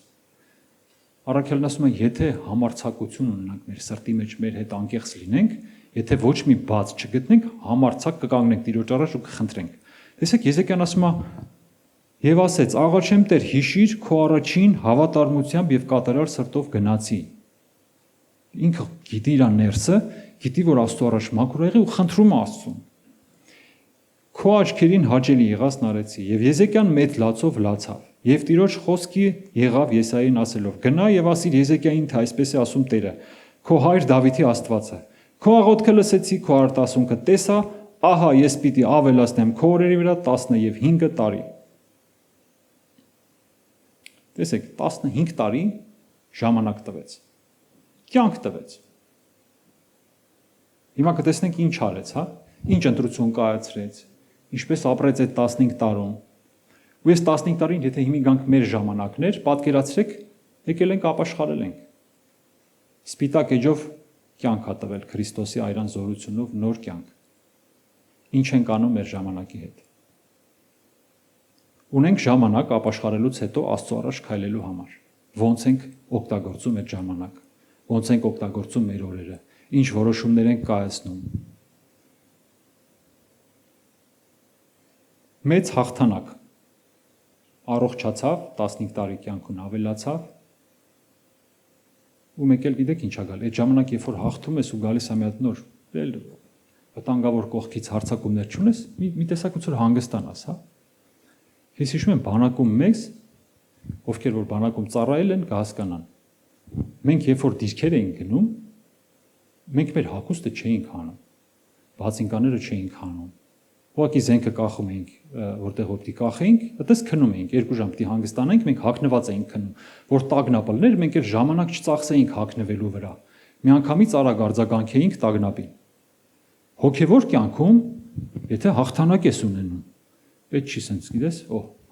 Առաքյալն ասում է, եթե համարձակություն ունենանք մեր սրտի մեջ մեր հետ անկեղծ լինենք, եթե ոչ մի բաց չգտնենք, համարձակ կկանգնենք Տիրոջ առաջ ու կխնդրենք։ Տեսեք, Եզեկիան ասում է, եւ ասեց, աղաչեմ Տեր, հիշիր քո առաջին հավատարմությամբ եւ կատարյալ սրտով գնացի։ Ինքը գիտի իր ներսը, գիտի որ Աստծո առաջ մաքուր եղի ու խնդրում է Աստծուն։ Քո աչքերին հաճելի եղած նարեցի եւ Եզեկիան մեծ լացով լացավ եւ Տիրոջ խոսքի եղավ Եսային ասելով. գնա եւ ասիր Եզեկիային, թե այսպես է ասում Տերը, քո հայր Դավիթի Աստվածը, քո աղոթքը լսեցի, քո արտասունքը տեսա, ահա ես պիտի ավելացնեմ քո օրերի վրա 15 տարի։ Տեսեք, 15 տարի ժամանակ տվեց։ Կյանք տվեց։ Հիմա կտեսնենք ինչ արեց, հա? Ինչ ընտրություն կայացրեց, ինչպես ապրեց այդ 15 տարում։ Ու այս 15 տարին, եթե հիմի գանք մեր ժամանակներ, պատկերացրեք, եկել ենք ապաշխարել ենք։ Սպիտակ էջով կյանք ա տվել Քրիստոսի այրան զորությունով նոր կյանք։ Ինչ ենք անում մեր ժամանակի հետ։ Ունենք ժամանակ ապաշխարելուց հետո Աստծո առաջ քայլելու համար։ Ոնց ենք օգտագործում այդ ժամանակը։ Ոնց ենք օգտագործում մեր օրերը, ինչ որոշումներ ենք կայացնում։ Մեծ հաղթանակ առողջացավ, 15 տարի կյանքուն ավելացավ, ու մեկ էլ գիտեք ինչ ա գալ, այդ ժամանակ երբ որ հաղթում ես ու գալիս ա մի հատ նոր, վտանգավոր կողքից հարձակումներ չունես, մի տեսակություն հանգստանաս, հա։ Ես հիշում եմ բանակում մեզ, ովքեր որ բանակում ծառայել են, կհասկանան։ Մենք երբ որ դիրքեր էինք գնում, մենք մեր հագուստը չէինք հանում, բացինկաները չէինք հանում, ուղղակի զենքը կախում էինք, որտեղ որ պիտի կախեինք, այդպես քնում էինք, 2 ժամ պիտի հանգստանանք, մենք հագնված էինք քնում, որ տագնապելներ, մենք էլ ժամանակ չծախսեինք հագնվելու վրա, միանգամից արագ արձագանքեինք տագնապին։ Հոգևոր կյանքում, եթե հաղթանակ ես ունենում, պետք չի սենց գիտես,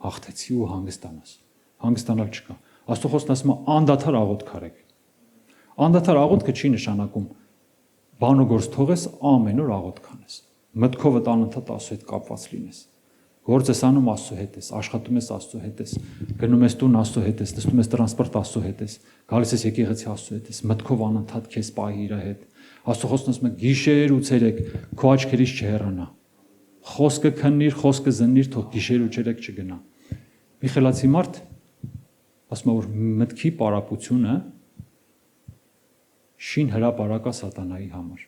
հաղթեցի ու հանգստանաս, հանգստանալ չկա։ Աստծո խոսքն ասում է անդադար աղոթք արեք։ Անդադար աղոթքը չի նշանակում բան ու գործ թողես ամեն օր աղոթք անես։ Մտքովդ անընդհատ Աստծո հետ կապված լինես։ Գործ ես անում Աստծո հետ ես, աշխատում ես Աստծո հետ ես, գնում ես տուն Աստծո հետ ես, նստում ես տրանսպորտ Աստծո հետ ես, գալիս ես եկեղեցի Աստծո հետ ես, մտքով անընդհատ քեզ պահի իր հետ։ Աստծո խոսքն ասում է գիշեր ու ցերեկ քո աչքերից չհեռանա։ Խոսքը քննիր, խոսքը զննիր, թող գիշեր ու ցերեկ չգնա։ Մի խելացի մարդ ասում է որ մտքի պարապությունը շին հրապարակա սատանայի համար։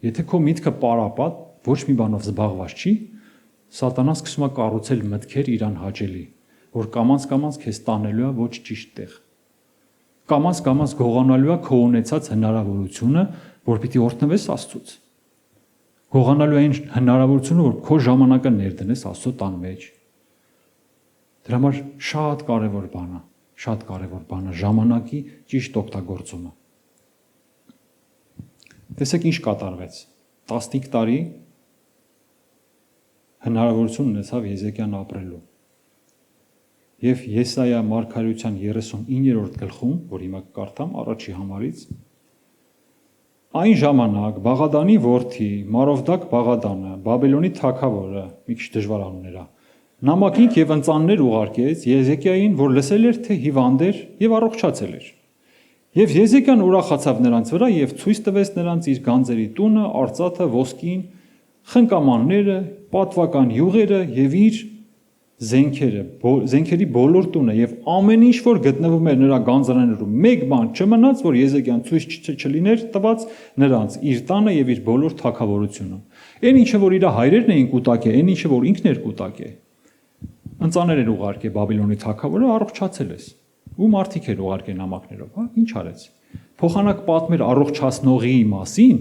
Եթե քո միտքը պարապա, ոչ մի բանով զբաղված չի, սատանան սկսում է կառուցել մտքեր իրան հաճելի, որ կամաց քեզ տանելու է ոչ ճիշտ տեղ։ Կամաց գողանալու է քո ունեցած հնարավորությունը, որ պիտի օրհնվես Աստծուց։ Գողանալու է այն հնարավորությունը, որ քո ժամանակը ներդնես Աստծո տան մեջ։ Դրա համար շատ կարևոր բան է ժամանակի ճիշտ օգտագործումը։ Տեսեք ինչ կատարվեց։ 15 տարի հնարավորություն ունեցավ Եզեկիան ապրելու։ Եվ Եսայա մարգարեության 39-րդ գլխում, որ հիմա կկարդամ առաջի համարից, այն ժամանակ Բաղադանի որդի Մարովդակ Բաղադանը, Բաբելոնի թագավորը, մի քիչ դժվար անուններ է, նամակինք եւ ընծաններ ուղարկեց Եզեկիային, որ լսել էր, թե հիվանդ էր եւ առողջացել էր։ Եվ Եզեկիան ուրախացավ նրանց վրա եւ ցույց տվեց նրանց իր գանձերի տունը, արծաթը, ոսկին, խնկամանները, պատվական յուղերը եւ իր զենքերի բոլոր տունը եւ ամեն ինչ որ գտնվում էր նրա գանձարաններում, մեկ բան չմնաց, որ Եզեկիան ցույց չլիներ տված նրանց իր տանը եւ իր բոլոր թագավորությունը։ Այն ինչը որ իր հայրերն էին կուտակե, այն ինչը որ ինքն էր կուտակե, ընծաներ էր ուղարկե Բաբիլոնի թագավորը, առողջացել ես։ Ու մարդիկ էր ուղարկե նամակներով, հա, ինչ արեց։ Փոխանակ պատմեր առողջացնողի մասին,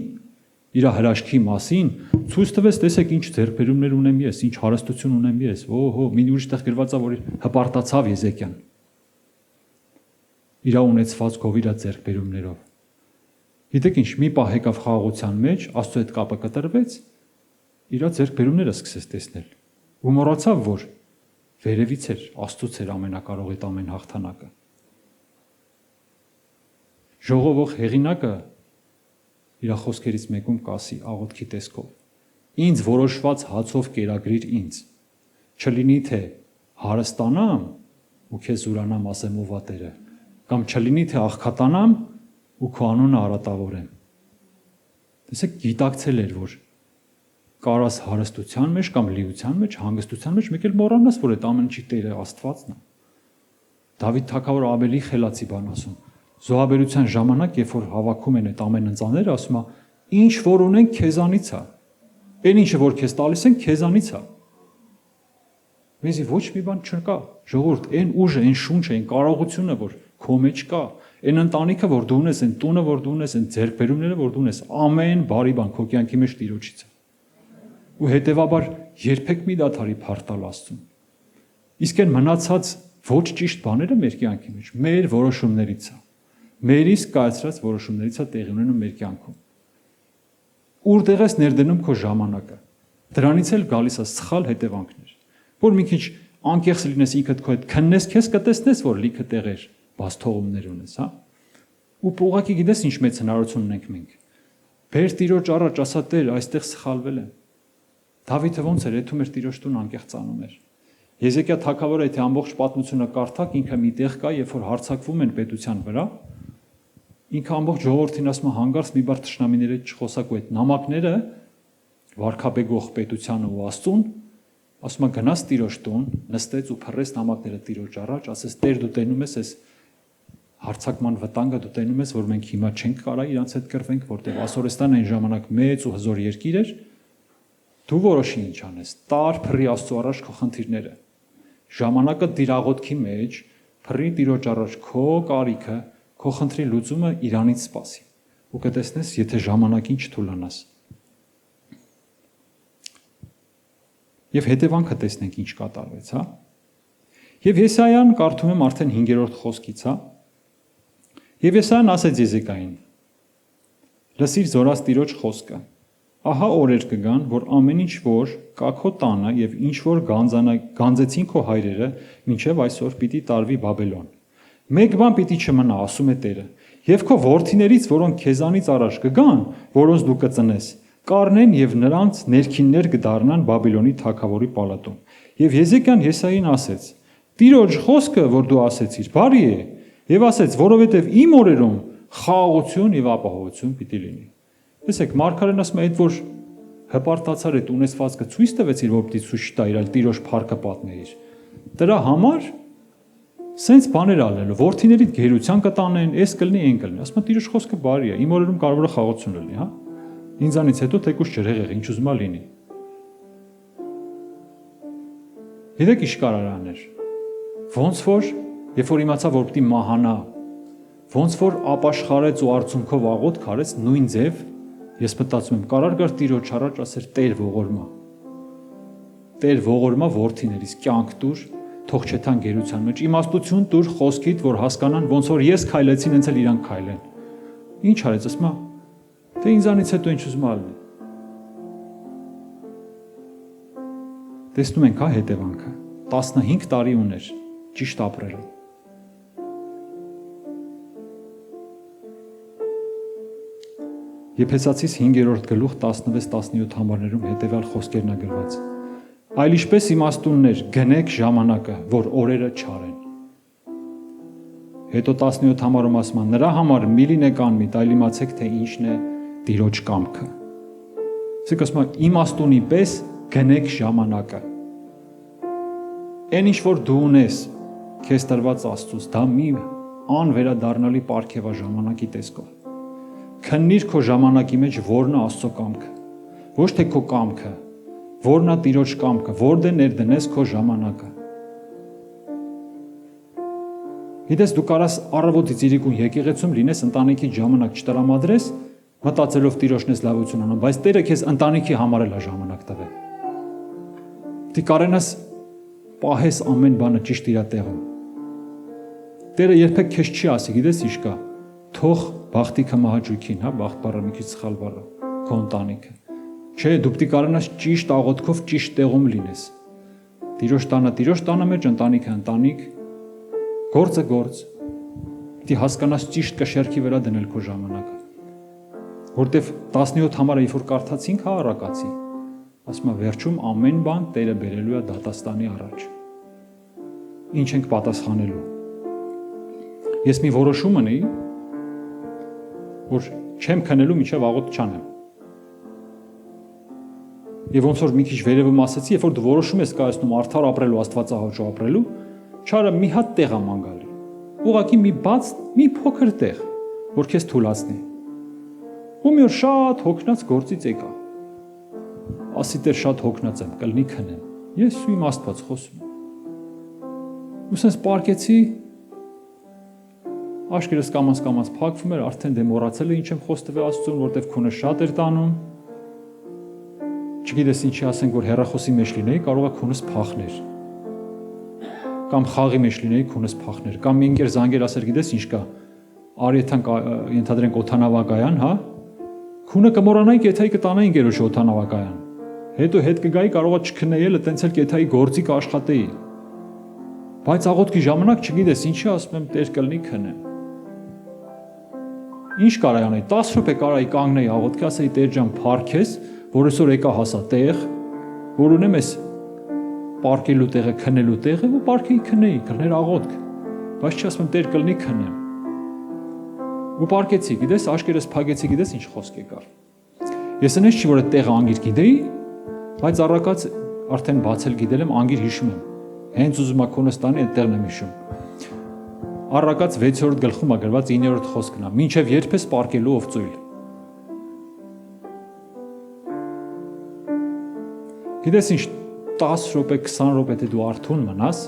իր հրաշքի մասին, ցույց տվեց, տեսեք ինչ ձեռքբերումներ ունեմ ես, ինչ հարստություն ունեմ ես։ Օհո, մի ուրիշ տեղ գրված է, որ հպարտացավ Եզեկիան։ Իր ունեցվածքով, իր ձեռքբերումներով։ Գիտեք ինչ, մի պահ եկավ խաղաղության մեջ, Աստծո հետ կապը կտրվեց, իր ձեռքբերումները սկսեց տեսնել։ Ու մոռացավ, որ վերևից էր, Աստծոց էր ամենակարողի ամեն հաղթանակը։ Ժողովող հեղինակը իր խոսքերից մեկում կասի աղոթքի տեսքով. Ինձ որոշված հացով կերակրիր ինձ, չլինի թե հարստանամ ու քեզ ուրանամ ասեմ ով է Տերը, կամ չլինի թե աղքատանամ ու քո անունը արատավորեմ։ Տեսեք, գիտակցել էր, որ կարաս հարստության մեջ կամ լիության մեջ, հանգստության մեջ մեկ էլ մոռանաս, որ այդ ամեն ինչի Տերը Աստվածն է։ Դավիթ թագավորը ավելի խելացի բան ասում։ Զոհաբերության ժամանակ, երբ որ հավաքում են այդ ամեն ընծաները, ասում է. ինչ որ ունենք քեզանից է։ Այն ինչը որ քեզ տալիս են քեզանից է։ Մեզի ոչ մի բան չկա։ Ժողովուրդ, այն ուժը, այն շունչը, այն կարողությունը, որ քո մեջ կա, այն ընտանիքը, որ դու ունես, այն տունը, որ դու ունես, այն ձեռքբերումները, որ դու ունես, ամեն բարի բան քո կյանքի մեջ Տիրոջից է։ Ու հետևաբար երբեք մի դադարի փարտալ Աստծուն։ Իսկ այն մնացած ոչ ճիշտ բաները մեր կյանքի մեջ մեր որոշումներից է։ Մեր իսկ կայացրած որոշումներից է տեղի ունենում մեր կյանքում։ Որտեղ ես ներդնում քո ժամանակը։ Դրանից էլ գալիս է սխալ հետևանքներ, որ մի քիչ անկեղծ լինես ինքդ քո հետ քննես, քեզ կտեսնես, որ լիքը տեղեր բաց թողումներ ունես, հա։ Ու ուղղակի գիտես ինչ մեծ հնարավորություն ունենք մենք։ Բեր Տիրոջ առաջ ասա Տեր, այստեղ սխալվել եմ։ Դավիթը ոնց էր եթում էր Տիրոջ տուն անկեղծանում էր։ Եզեկիա թագավորը եթե ամբողջ պատմությունը կարդակ, ինքը մի տեղ կա, երբ որ հարձակվում են պետության վրա, ինքը ամբողջ ժողովրդին ասում է հանգարց մի բար թշնամիների հետ չխոսակու այդ նամակները վարքաբեգող պետությանը ու Աստծուն, ասում է գնաց Տիրոջ տուն, նստեց ու փռեց նամակները Տիրոջ առաջ, ասես Տեր դու տենում ես այս հարձակման վտանգը, դու տենում ես, որ մենք հիմա չենք կարա իրանց հետ կռվենք, որտեղ Ասորեստանը այն ժամանակ մեծ ու հզոր երկիր էր, դու որոշի ինչ անես, տար փռի Աստծո առաջ քո խնդիրները, ժամանակը դիրաղոթքի մեջ փռի Տիրոջ առաջ քո կարիքը, քո խնդրի լուծումը իրանից սպասի, ու կտեսնես, եթե ժամանակին չթուլանաս։ Եվ հետևանքը տեսնենք ինչ կատարվեց, հա։ Եվ Եսայան կարդում եմ արդեն 5-րդ խոսքից, հա։ Եվ Եսայան ասեց Եզեկային. լսիր զորած Տիրոջ խոսքը, ահա օրեր կգան, որ ամեն ինչ որ կա քո տանը եւ ինչ որ գանձեցին քո հայրերը, մինչեւ այսօր պիտի տարվի Բաբելոն։ Մեկ բան պիտի չմնա, ասում է Տերը, եւ քո որդիներից, որոնք քեզանից առաջ կգան, որոնց դու կծնես, կառնեն եւ նրանց ներքիններ կդառնան Բաբելոնի թագավորի պալատում։ Եվ Եզեկիան Եսային ասեց. Տիրոջ խոսքը, որ դու ասեցիր, բարի է, եւ ասեց, որովհետեւ իմ օրերում խաղաղություն եւ ապահովություն պիտի լինի։ Տեսեք, մարգարեն ասում է, այդ որ հպարտացար այդ ունեցվածքը ցույց տվեցիր, որ պիտի ցույց տա իր Տիրոջ փառքը պատմեիր։ Դրա համար սենց բաներ ալելու, որդիներիդ գերության կտանեն, էս կլինի, այն կլինի։ Ասում է Տիրոջ խոսքը բարի է, իմ օրերում կարող է խաղաղություն լինի, հա։ Ինձանից հետո թեկուզ ջրհեղեղ, ինչ ուզում է լինի։ Գիտեք ինչ կարող աներ։ Ոնց որ, երբ որ իմացա, որ պիտի մահանա, ոնց որ ապաշխարեց ու արցունքով աղոթք արեց, նույն ձև ես մտածում եմ, կարար գար Տիրոջ առաջ ասեր Տեր ողորմա։ Տեր ողորմա որդիներիս կյանք տուր, թող չթան գերության մեջ, իմաստություն տուր խոսքիդ, որ հասկանան, ոնց որ ես քայլեցին, հենց էլ իրանք քայլեն։ Ինչ արեց, ասում է, թե ինձանից հետո ինչ ուզում ալնի։ Տեսնում ենք, հա, հետևանքը։ 15 տարի ուներ ճիշտ ապրելու։ Եփեսացիս 5-րդ գլուխ 16-17 համարներում հետևյալ խոսքերն է գրված. Այլ ինչպես իմաստուններ գնեք ժամանակը, որ օրերը չարեն։ Հետո 17 համարում ասում է. նրա համար մի լինեք անմիտ, այլ իմացեք, թե ինչն է Տիրոջ կամքը։ Ասեք ասում է իմաստունի պես գնեք ժամանակը։ Այն ինչ որ դու ունես, քեզ տրված Աստծուց, դա մի անվերադառնալի պարգև է ժամանակի տեսքով։ Քննիր քո ժամանակի մեջ որն է Աստծո կամքը։ ոչ թե քո կամքը, որն է Տիրոջ կամքը, որտեղ ներդնես քո ժամանակը։ Գիտես, դու կարաս առավոտից իրիկուն եկեղեցում լինես, ընտանիքի ժամանակ չտրամադրես, մտածելով Տիրոջն ես լավություն անում, բայց Տերը քեզ ընտանիքի համար էլ ժամանակ տվել։ Դու կարենաս պահես ամեն բանը ճիշտ իր տեղում։ Տերը երբեք քեզ չի ասի, գիտես ինչ կա, թող բախտիքը մահաճույքին, հա, բախտ բառը մի քիչ սխալ բառ է, քո ընտանիքը։ Չէ, դու պիտի կարենաս ճիշտ աղոթքով ճիշտ տեղում լինես։ Տիրոջ տանը մեջ, ընտանիքը ընտանիք, գործը գործ։ Պիտի հասկանաս ճիշտ կշերքի վրա դնել քո ժամանակը։ Որտեվ 17 համարը երբ որ կարդացինք, հա, առակացի, ասում է վերջում ամեն բան Տերը բերելու է դատաստանի առաջ։ Ինչ ենք պատասխանելու։ Ես մի որոշում ունեի, որ չեմ քնելու մինչև աղոթք չանեմ։ Եվ ոնց որ մի քիչ վերևում ասեցի, երբ որ դու որոշում ես կայացնում արդար ապրելու, Աստվածահաճո ապրելու, չարը մի հատ տեղ է ման գալի։ Ուղղակի մի բաց, մի փոքր տեղ, որ քեզ թուլացնի։ Ու մի օր շատ հոգնած գործից եկա։ Ասի Տեր շատ հոգնած եմ, կլինի քնեմ։ Ես ու իմ Աստված խոսում եմ։ Ու սենց պարկեցի, աշկերս կամաց փակվում էր, արդեն դե մոռացել է ինչ եմ խոստվել Աստծուն, որտեվ քունը շատ էր տանում։ Չգիտես ինչի ասենք, որ հեռախոսի մեջ լինեի, կարող է քունս փախներ։ Կամ խաղի մեջ լինեի, քունս փախներ։ Կամ մի ընկեր զանգեր ասեր, գիտես ինչ կա, արի ենթադրենք օդանավակայան, հա։ Քունը կմոռանայի, կեթայի կտանայի ընկերոջ օդանավակայան։ Հետո հետ կգայի, կարող է չքնեյել, տենց էլ կեթայի գործի կաշխատեի։ Բայց աղոթքի ժամանակ չգիտես ինչի ասում եմ, Տեր կլինի քնեմ։ Ինչ կարայի անել, 10 րոպե կարայի կանգնեի աղոթքի, ասեի Տեր ջան, փառքես, որ այսօր եկա հասա տեղ, որ ունեմ այս պարկելու տեղը, քնելու տեղը, ու պարկեի քնեի, կլներ աղոթք, բայց չասում եմ Տեր կլինի քնեմ։ Ու պարկեցի, գիտես, աշկերս փակեցի, գիտես ինչ խոսք եկար։ Ես այնպես չի որ այդ տեղը անգիր գիտեի, բայց առակած արդեն բացել գիտել եմ, անգիր հիշում եմ։ Հենց ուզում ա քոնս տանի այդ տեղն եմ հիշում։ Առակած 6-րդ գլխում ա գրված 9-րդ խոսքն ա, մինչև երբ ես պարկելու ով ծույլ։ Գիտես ինչ, 10 րոպե, 20 րոպե դու արթուն մնաս,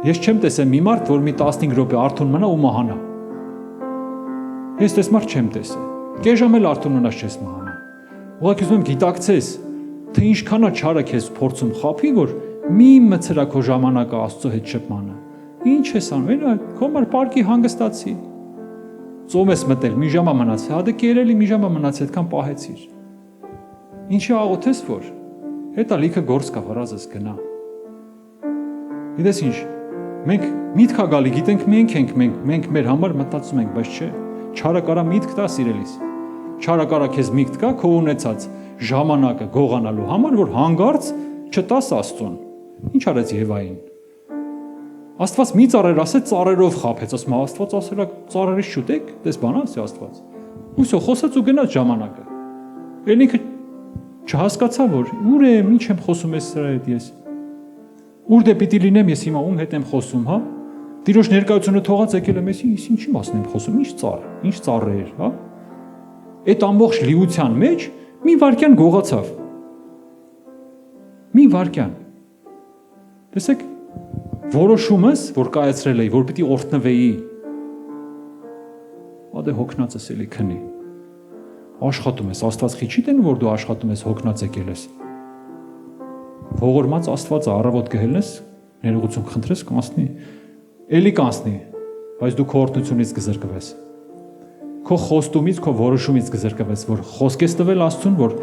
ես չեմ տեսել մի մարդ, որ մի 15 րոպե արթուն մնա ու մահանա։ Ես տես մարդ չեմ տեսել։ Կես ժամ էլ արթուն մնաս չես մահանա։ Ուղղակի ուզում եմ գիտակցես, թե ինչքան է չարը քեզ փորձում խաբի, որ մի մցրա քո ժամանակը Աստծո հետ շփմանը։ Ինչ ես անում, քո մար պարկի հանգստացի։ Ծով ես մտել, մի ժամ մնաց, հա դե կերելի մի ժամ մնաց, այդքան պահեցիր։ Ինչի աղոթես որ, հետա լիքը գործ կա, վրազս գնա։ Գիտես ինչ, մենք միտք ա գալի, գիտենք մենք մեր համար մտածում ենք, բայց չէ, չարը կարա միտք տա սիրելիս։ Չարը կարա քեզ միտք տա քո ունեցած ժամանակը գողանալու համար, որ հանգարց չտաս Աստծուն։ Ինչ արեց Եվային։ Աստված մի ծառեր ասեց, ծառերով խաբեց, ասում Աստված ասել է ծառերից շուտեք, դες բան ասի Աստված։ Ուսո խոսեց ու գնաց ժամանակը։ Էլ ինքը չհասկացա որ ուր եմ, ինչ եմ խոսում ես սրա հետ ես։ Ուր դե պիտի լինեմ ես հիմա ում հետ եմ խոսում, հա։ Տիրոջ ներկայությունը թողած եկել եմ ես, ինչի մասն եմ խոսում, ինչ ծառեր, հա։ Այդ ամբողջ լիության մեջ մի վարքյան գողացավ։ Մի վարքյան։ Տեսեք, որոշումս, որ կայացրել էի, որ պիտի օրհնվեի, ադե հոգնածս էլի քնի։ Աշխատում ես, Աստված խիչի տենում, որ դու աշխատում ես, հոգնած եկել ես։ Ողորմած Աստվածը առավոտ կհելնես, ներողություն խնդրես, կանցնի, էլի կանցնի, բայց դու քո օրհնությունից կզրկվես։ Քո խոստումից, քո որոշումից կզրկվես, որ խոսք ես տվել Աստծուն, որ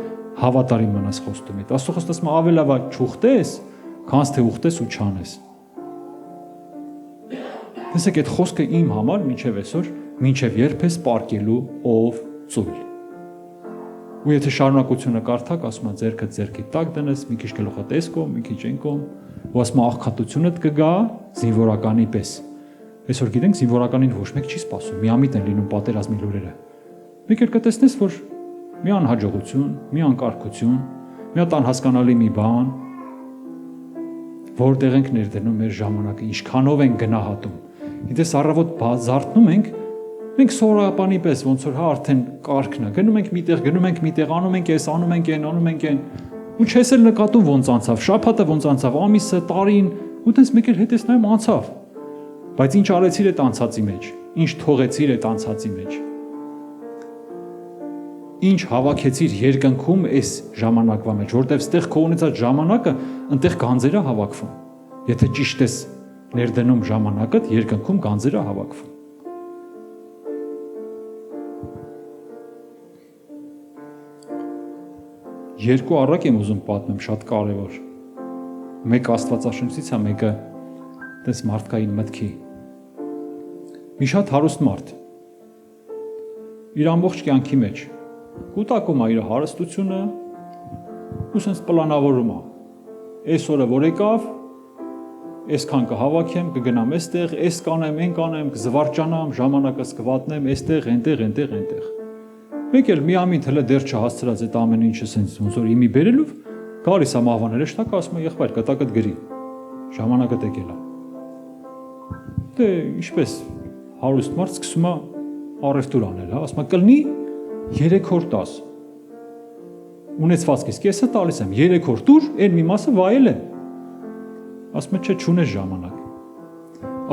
հավատարիմ մնաս խոստումիդ։ Աստծո խոսքը ասում է ավելի լավ է չուխտես, քան թե ուխտես ու չանես։ Տեսեք, այդ խոսքը իմ համար մինչև այսօր, մինչև երբ ես պարկելու ով ծույլ։ Ու եթե շարունակությունը կարդակ, ասում է ձերքը ձերքի տակ դնես, մի քիչ գլուխը տեսկո, մի քիչ ենկո, ու ասում է աղքատությունդ կգա զինվորականի պես։ Այսօր գիտենք զինվորականին ոչ մեկ չի սպասում, միամիտ են լինում պատերազմի լուրերը։ Մեկ էլ կտեսնես, որ մի անհաջողություն, մի անկարգություն, մի հատ անհասկանալի մի բան, որտեղ ենք ներդնում մեր ժամանակը, ինչքանով ենք գնահատում։ Գիտես առավոտ զարթնում ենք, Մենք սովորաբանի պես ոնց որ հա արդեն կարգն է, գնում ենք միտեղ, անում ենք այս, անում ենք այն, ու չես էլ նկատում ոնց անցավ, շաբաթը ոնց անցավ, ամիսը, տարին, ու տես մեկ էլ հետես նայում անցավ։ Բայց ինչ արեցիր այդ անցածի մեջ, ինչ թողեցիր այդ անցածի մեջ։ Ինչ հավաքեցիր երկնքում այս ժամանակվա մեջ, որտեղ ստեղ քո ունեցած ժամանակը այնտեղ գանձերը հավաքվում։ Եթե ճիշտ ես ներդնում ժամանակդ, երկնքում գանձերը հավաքվում։ Երկու առակ եմ ուզում պատմեմ, շատ կարևոր։ Մեկը Աստվածաշնչից է, մեկը տես մարդկային մտքի։ Մի շատ հարուստ մարդ իր ամբողջ կյանքի մեջ կուտակում է իր հարստությունը ու սենց պլանավորում է։ Այսօրը որ եկավ, այսքան կհավաքեմ, կգնամ այստեղ, այս կանեմ, այն կանեմ, կզվարճանամ, ժամանակս կվատնեմ, այստեղ, այնտեղ։ Մեկ էլ միամիտ հələ դեռ չհասցրած այդ ամեն ինչը սենց ոնց որ իմի բերելով, գալիս է մահվան հրեշտակը, ասում է եղբայր, կտակդ գրի, ժամանակը եկել է։ Դե ինչպես հարուստ մարդ սկսում է առևտուր անել, հա, ասում է կլինի 3 օր տաս։ Ունեցվածքից կեսը տալիս եմ, 3 օր տուր, այն մի մասը վայել եմ։ Ասում է չէ, չունես ժամանակ։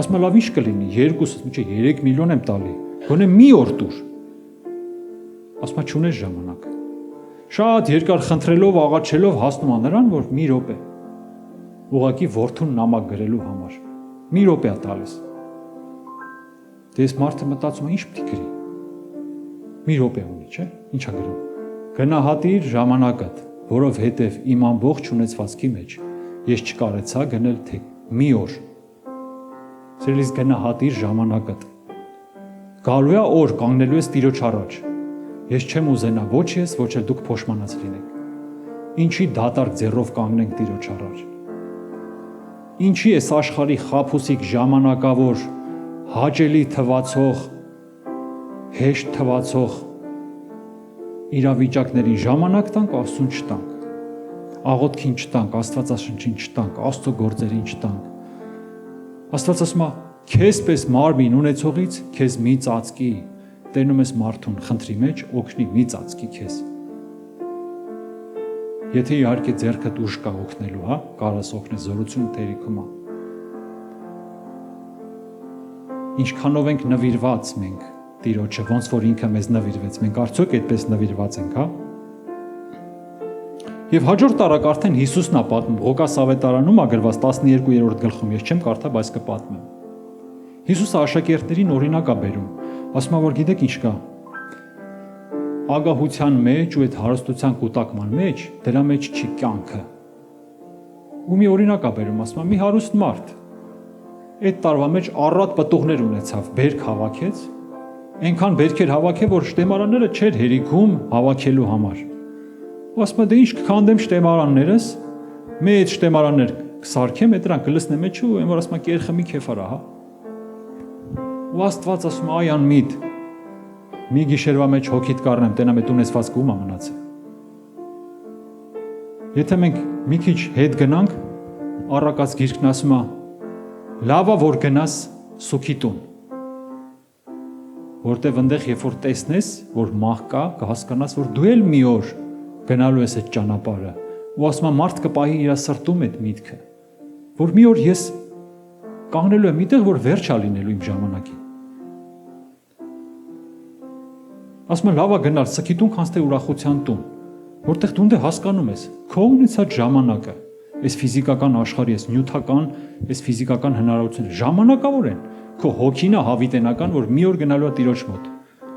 Ասում է լավ ինչ կլինի, 3 միլիոն եմ տալի, գոնե մի օր տուր։ Ասում է չունես ժամանակ։ Շատ երկար խնդրելով, աղաչելով հասնում է նրան, որ մի րոպե ուղղակի որդուն նամակ գրելու համար։ Մի րոպե է տալիս։ Դե այս մարդը մտածում է ինչ պետք է գրի։ Մի րոպե ունի, չէ՞։ Ինչ է գրում։ Գնահատիր ժամանակդ, որովհետև իմ ամբողջ ունեցվածքի մեջ ես չկարեցա գնել թե մի օր։ Սիրելիս գնահատիր ժամանակդ։ Գալու է օր կանգնելու ես Տիրոջ առաջ։ Ես չեմ ուզենա ոչ ես, ոչ էլ դուք փոշմանած լինեք։ Ինչի դատարկ ձեռով կանգնենք Տիրոջ առաջ։ Ինչի էս աշխարհի խաբուսիկ ժամանակավոր, հաճելի թվացող, հեշտ թվացող իրավիճակներին ժամանակ տանք, Աստծուն չտանք։ Աղոթքին չտանք, Աստվածաշնչին չտանք, Աստծո գործերին չտանք։ Աստված ասում է, քեզ պես մարմին ունեցողից քեզ մի ծածկի։ Տերնում ես մարդուն խնդրի մեջ, օգնի մի ծածկի քեզ։ Եթե իհարկե ձեռքդ ուժ կա օգնելու, հա, կարաս օգնես, զորությունը տերիքում է։ Ինչքանով ենք նվիրված մենք Տիրոջը, ոնց որ ինքը մեզ նվիրվեց, մենք արդյոք այդպես նվիրված ենք, հա։ Եվ հաջորդ տարակ արդեն Հիսուսն է պատմում, Ղուկաս ավետարանում է գրված 12-րդ գլխում, ես չեմ կարդա, բայց կպատմեմ։ Հիսուսը աշակերտներին օրինակ է բերում, ասում է, որ գիտեք ինչ կա։ Ագահության մեջ ու այդ հարստության կուտակման մեջ, դրա մեջ չի կյանքը։ Ու մի օրինակ է բերում, ասում է, մի հարուստ մարդ այդ տարվա մեջ առատ պտուղներ ունեցավ, բերք հավաքեց, այնքան բերքեր հավաքել, որ շտեմարանները չէր հերիքում հավաքելու համար։ Ու ասում է, դե ինչ կքանդեմ շտեմարաններս, մեծ շտեմարաններ կսարքեմ, այդ դրանք կլցնեմ մեջ ու այն որ ասում է կերխմի քեֆարա, հա։ Ու Աստված ասում է, այ անմիտ, մի գիշերվա մեջ հոգիդ կառնեմ, տենամ այդ ունեցվածքը ում է մնացել։ Եթե մենք մի քիչ հետ գնանք, առակած գիրքն ասում է, լավա որ գնաս սուքի տուն, որտև ընդեղ երբ որ տեսնես, որ մահ կա, կհասկանաս, որ դու էլ մի օր գնալու ես այդ ճանապարհը, ու ասում է մարդ կպահի իր սրտում այդ միտքը, որ մի օր ես կանգնելու եմ միտեղ, որ վերջ է լինելու իմ ժամանակին։ Ասում է լավա գնալ սքի տուն, քանց թե ուրախության տուն, որտեղ դու դե հասկանում ես, քո ունեցած ժամանակը, այս ֆիզիկական աշխարհի, այս նյութական, այս ֆիզիկական հնարավորությունը ժամանակավոր են, քո հոգին է հավիտենական, որ մի օր գնալու է Տիրոջ մոտ,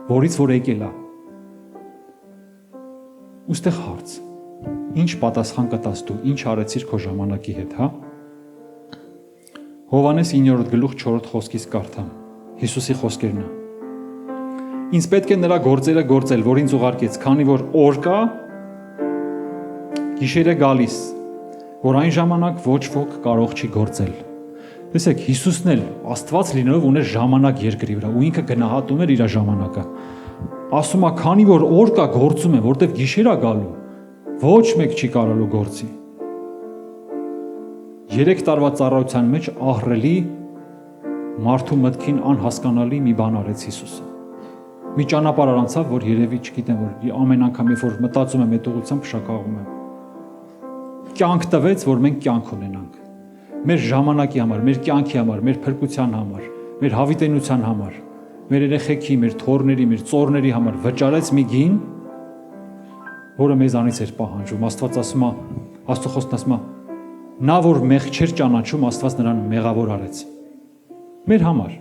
որից որ եկել է։ Ուստեղ հարց, ինչ պատասխան կտաս դու, ինչ արեցիր քո ժամանակի հետ, հա։ Հովհաննես 9-րդ գլուխ 4-րդ խոսքից կարդամ, Հիսուսի խոսքերն է։ Ինձ պետք է նրա գործերը գործել, որ ինձ ուղարկեց, քանի որ օր կա, գիշեր է գալիս, որ այն ժամանակ ոչ ոք կարող չի գործել։ Տեսեք, Հիսուսն էլ Աստված լինելով ուներ ժամանակ երկրի վրա, ու ինքը գնահատում էր իր ժամանակը։ Ասում է, քանի որ օր կա գործում է, որտեվ գիշեր է գալու, ոչ մեկ չի կարալու գործի։ 3 տարվա ծառայության մեջ ահռելի մարդու մտքին անհասկանալի մի բան արեց Հիսուսը։ մի ճանապարհ անցավ, որ երևի չգիտեմ, որ ամեն անգամ երբ որ մտածում եմ այդ ուղղությամբ փշակաղում եմ։ Կյանք տվեց, որ մենք կյանք ունենանք։ Մեր ժամանակի համար, մեր կյանքի համար, մեր փրկության համար, մեր հավիտենության համար, մեր երեխեքի, մեր թոռների, մեր ծորների համար վճարեց մի գին, որը մեզանից էր պահանջում։ Աստված ասում է, Աստծո խոսքն ասում է, նա որ մեղ չէր ճանաչում, Աստված նրան մեղավոր արեց։ Մեր համար,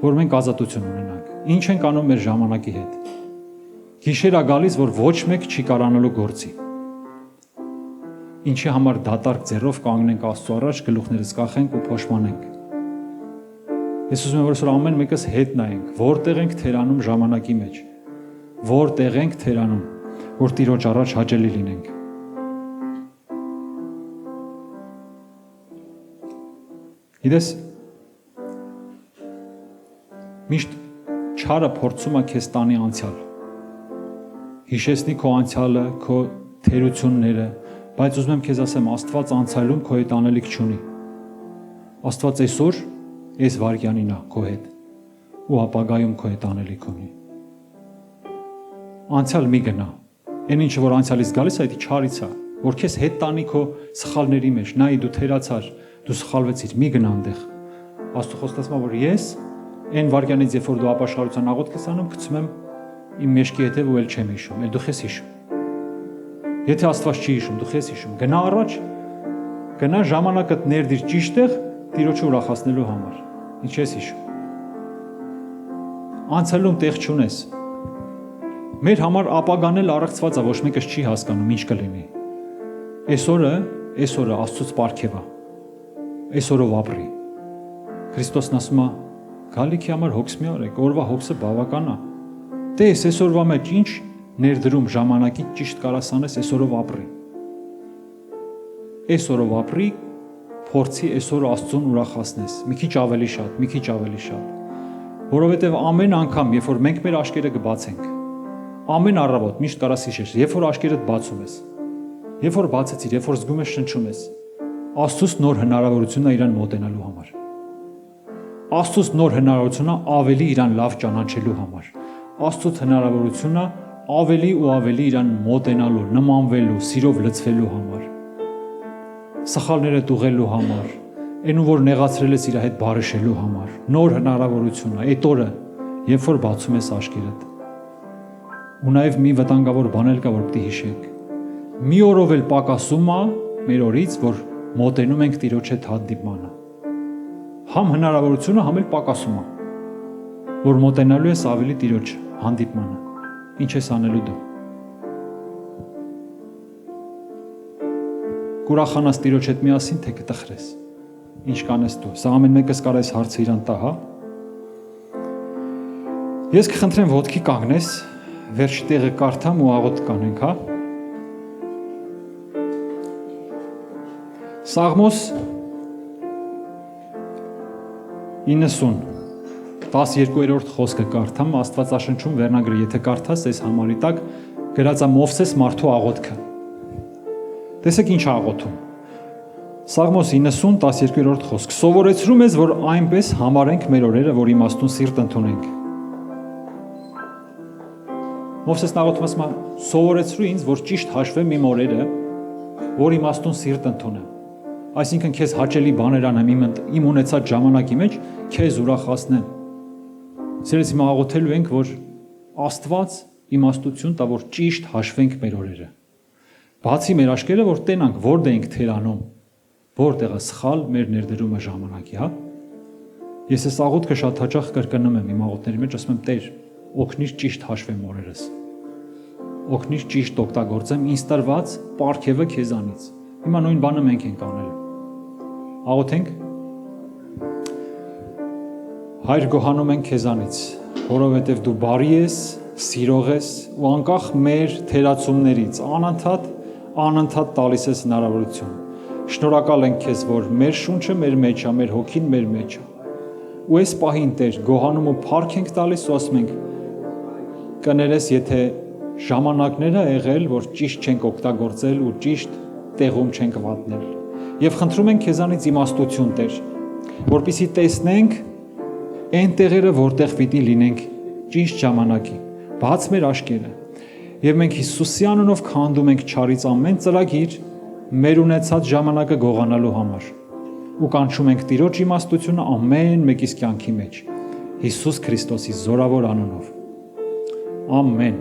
որ մենք ազատություն ունենանք։ Ինչ ենք անում մեր ժամանակի հետ։ Գիշեր է գալիս, որ ոչ մեկ չի կարանալու գործի։ Ինչի համար դատարկ ձեռով կանգնենք Աստծո առաջ, գլուխներս կախենք ու փոշմանենք։ Ես ուզում եմ, որ ամեն մեկս հետ նայենք, որտեղ ենք թերանում ժամանակի մեջ, որտեղ ենք թերանում, որ Տիրոջ առաջ հաճելի լինենք։ Գիտես, միշտ չարը փորձում է քեզ տանի անցյալ։ Հիշեցնի քո անցյալը, քո թերությունները, բայց ուզում եմ քեզ ասեմ, Աստված անցյալում քո հետ անելիք չունի։ Աստված այսօր այս վայրկյանին է քո հետ ու ապագայում քո հետ անելիք ունի։ Անցյալ մի գնա։ Այն ինչը որ անցյալից գալիս է, դա չարից է, որ քեզ հետ տանի քո սխալների մեջ։ Նայ դու թերացար, դու սխալվեցիր, մի գնա այնտեղ։ Աստծո խոսքը ասում է, որ ես այն վայրկյանից, երբ որ դու ապաշխարության աղոթք ես անում, գցում եմ իմ մեջքի հետև ու էլ չեմ հիշում, էլ դու ես հիշում։ Եթե Աստված չի հիշում, դու ես հիշում։ Գնա առաջ, գնա ժամանակդ ներդիր ճիշտ տեղ Տիրոջը ուրախացնելու համար։ Ինչ ես հիշում։ Անցյալում տեղ չունես։ Մեր համար ապագան էլ առեղծված է, ոչ մեկս չի հասկանում ինչ կլինի։ Այսօրը Աստծոց պարգև է։ Այսօրով ապրի։ Քրիստոսն ասում է, գալիքի համար հոգս մի արեք, օրվա հոգսը բավական է։ Տես այսօրվա մեջ ինչ ներդրում ժամանակի ճիշտ կարաս անես, այսօրով ապրի։ Այսօրով ապրի, փորձի այսօր Աստծուն ուրախացնես, մի քիչ ավելի շատ, մի քիչ ավելի շատ։ Որովհետև ամեն անգամ, երբ որ մենք մեր աշկերը կբացենք, ամեն առավոտ միշտ կարաս հիշես, երբ որ աշկերդ բացում ես, երբ որ բացեցիր, երբ որ զգում ես շնչում ես, Աստծուց նոր հնարավորություն է իրան մոտենալու համար։ Աստծուց նոր հնարավորություն է ավելի իրան լավ ճանաչելու համար։ Աստծուց հնարավորություն է ավելի ու ավելի իրան մոտենալու, նմանվելու, սիրով լցվելու համար։ Սխալները տուղելու համար, այնու որ նեղացրել ես իր հետ բարեշելու համար, նոր հնարավորություն է, այդ օրը, երբ որ բացում ես աշկերդ։ Ու նաև մի վտանգավոր բան էլ կա, որ պետք է հիշենք։ Մի օրով էլ պակասում է մեր օրից, որ մոտենում ենք Տիրոջ հետ հանդիպմանը։ Համ հնարավորությունը, համ էլ պակասում է, որ մոտենալու ես ավելի Տիրոջ հանդիպմանը։ Ինչ ես անելու դու։ Կուրախանաս Տիրոջ հետ միասին, թե կտխրես։ Ինչ կանես դու։ Սա ամեն մեկս կարես հարցը իրան տա, հա։ Ես կխնդրեմ ոտքի կանգնես, վերջի տեղը կարդամ ու աղոթք կանենք, հա։ Սաղմոս 90 12-րդ խոսքը կարդամ, Աստվածաշնչում վերնագրը, եթե կարդաս, այս համարի տակ գրած է Մովսես մարդու աղոթքը։ Տեսեք ինչ աղոթում։ Սաղմոս 90 12-րդ խոսք. Սովորեցրու մեզ, որ այնպես համարենք մեր օրերը, որ իմաստուն սիրտ ընդունենք։ Մովսեսն աղոթում ասում է, սովորեցրու ինձ, որ ճիշտ հաշվեմ իմ օրերը, որ իմաստուն սիրտ ընդունեմ։ Այսինքն քեզ հաճելի բաներ անեմ իմ ունեցած ժամանակի մեջ, քեզ ուրախացնեմ։ Սիրելիս, հիմա աղոթելու ենք, որ Աստված իմաստություն տա, որ ճիշտ հաշվենք մեր օրերը։ Բացի մեր աշկերը, որ տենանք, որտեղ ենք թերանում, որտեղ է սխալ մեր ներդրումը ժամանակի, հա։ Ես այս աղոթքը շատ հաճախ կրկնում եմ իմ աղոթների մեջ, ասում եմ, Տեր, օգնիր ճիշտ հաշվեմ օրերս։ Օգնիր ճիշտ օգտագործեմ ինձ տրված պարգևը քեզանից։ Հիմա նույն բանը մենք ենք անելու։ Աղոթենք։ Հայր, գոհանում ենք քեզանից, որովհետև դու բարի ես, սիրող ես ու անկախ մեր թերացումներից անընդհատ տալիս ես հնարավորություն։ Շնորհակալ ենք քեզ, որ մեր շունչը մեր մեջ է, մեր հոգին մեր մեջ է։ Ու այս պահին, Տեր, գոհանում ու փառք ենք տալիս ու ասում ենք, կներես, եթե ժամանակներ է եղել, որ ճիշտ չենք օգտագործել ու ճիշտ տեղում չենք վատնել։ Եվ խնդրում ենք քեզանից իմաստություն, Տեր, որպեսզի տեսնենք այն տեղերը, որտեղ պիտի լինենք ճիշտ ժամանակին։ Բաց մեր աշկերը։ Եվ մենք Հիսուսի անունով քանդում ենք չարից ամեն ծրագիր մեր ունեցած ժամանակը գողանալու համար։ Ու կանչում ենք Տիրոջ իմաստությունը ամեն մեկիս կյանքի մեջ։ Հիսուս Քրիստոսի զորավոր անունով։ Ամեն։